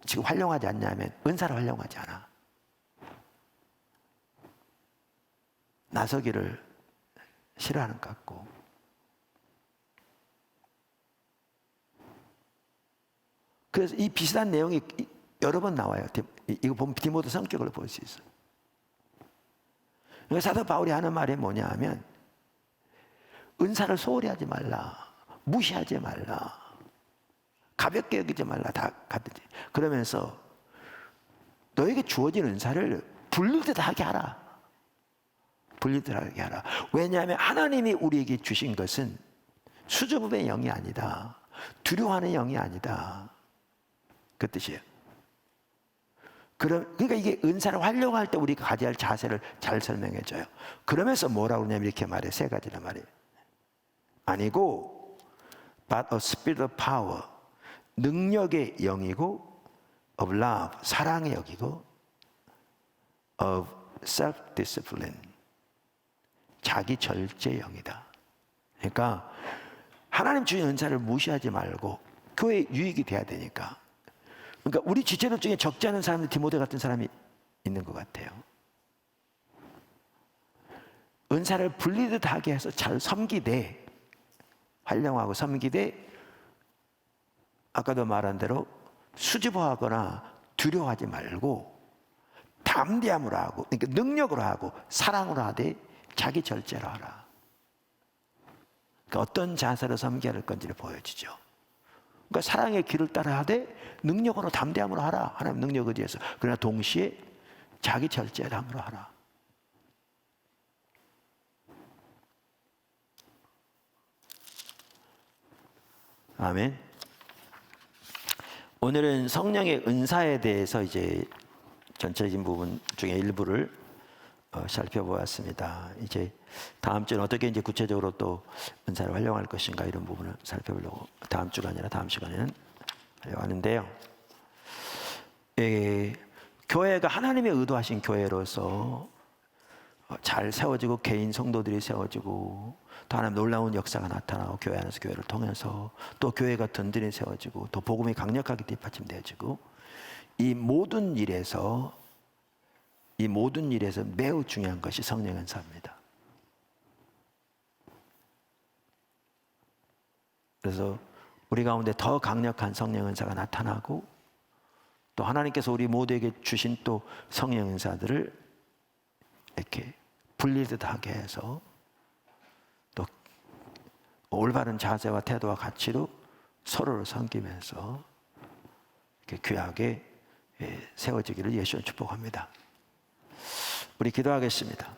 지금 활용하지 않냐면 은사를 활용하지 않아. 나서기를 싫어하는 것 같고. 그래서 이 비슷한 내용이 여러 번 나와요. 이거 보면 디모데 성격을 볼 수 있어요. 그러니까 사도 바울이 하는 말이 뭐냐 하면 은사를 소홀히 하지 말라. 무시하지 말라. 가볍게 여기지 말라. 다 같든지. 그러면서 너에게 주어진 은사를 불리듯 하게 하라. 불리듯 하게 하라. 왜냐하면 하나님이 우리에게 주신 것은 수줍음의 영이 아니다. 두려워하는 영이 아니다. 그 뜻이에요. 그러니까 이게 은사를 활용할 때 우리가 가져야 할 자세를 잘 설명해줘요. 그러면서 뭐라고 그러냐면 이렇게 말해. 세 가지나 말이에요. 아니고 but a spirit of power, 능력의 영이고, of love, 사랑의 영이고, of self-discipline, 자기 절제의 영이다. 그러니까 하나님 주신 은사를 무시하지 말고 교회에 유익이 돼야 되니까. 그러니까 우리 지체들 중에 적지 않은 사람들, 디모데 같은 사람이 있는 것 같아요. 은사를 불리듯 하게 해서 잘 섬기되, 활용하고 섬기되, 아까도 말한 대로 수줍어하거나 두려워하지 말고 담대함으로 하고, 그러니까 능력으로 하고 사랑으로 하되 자기 절제로 하라. 그러니까 어떤 자세로 섬겨야 할 건지를 보여주죠. 그러니까 사랑의 길을 따라 하되 능력으로 담대함으로 하라. 하나님 능력 의지해서. 그러나 동시에 자기 절제함으로 하라. 아멘. 오늘은 성령의 은사에 대해서 이제 전체적인 부분 중에 일부를 살펴보았습니다. 이제 다음 주는 어떻게 이제 구체적으로 또 은사를 활용할 것인가 이런 부분을 살펴보려고 다음 주가 아니라 다음 시간에는 하려고 하는데요. 교회가 하나님의 의도하신 교회로서 잘 세워지고 개인 성도들이 세워지고 또 하나님 놀라운 역사가 나타나고 교회 안에서 교회를 통해서 또 교회가 든든히 세워지고 또 복음이 강력하게 뒷받침되어지고 이 모든 일에서 매우 중요한 것이 성령 은사입니다. 그래서 우리 가운데 더 강력한 성령 은사가 나타나고 또 하나님께서 우리 모두에게 주신 또 성령 은사들을 이렇게 분리듯 하게 해서 또 올바른 자세와 태도와 가치로 서로를 섬기면서 이렇게 귀하게 세워지기를 예수로 축복합니다. 우리 기도하겠습니다.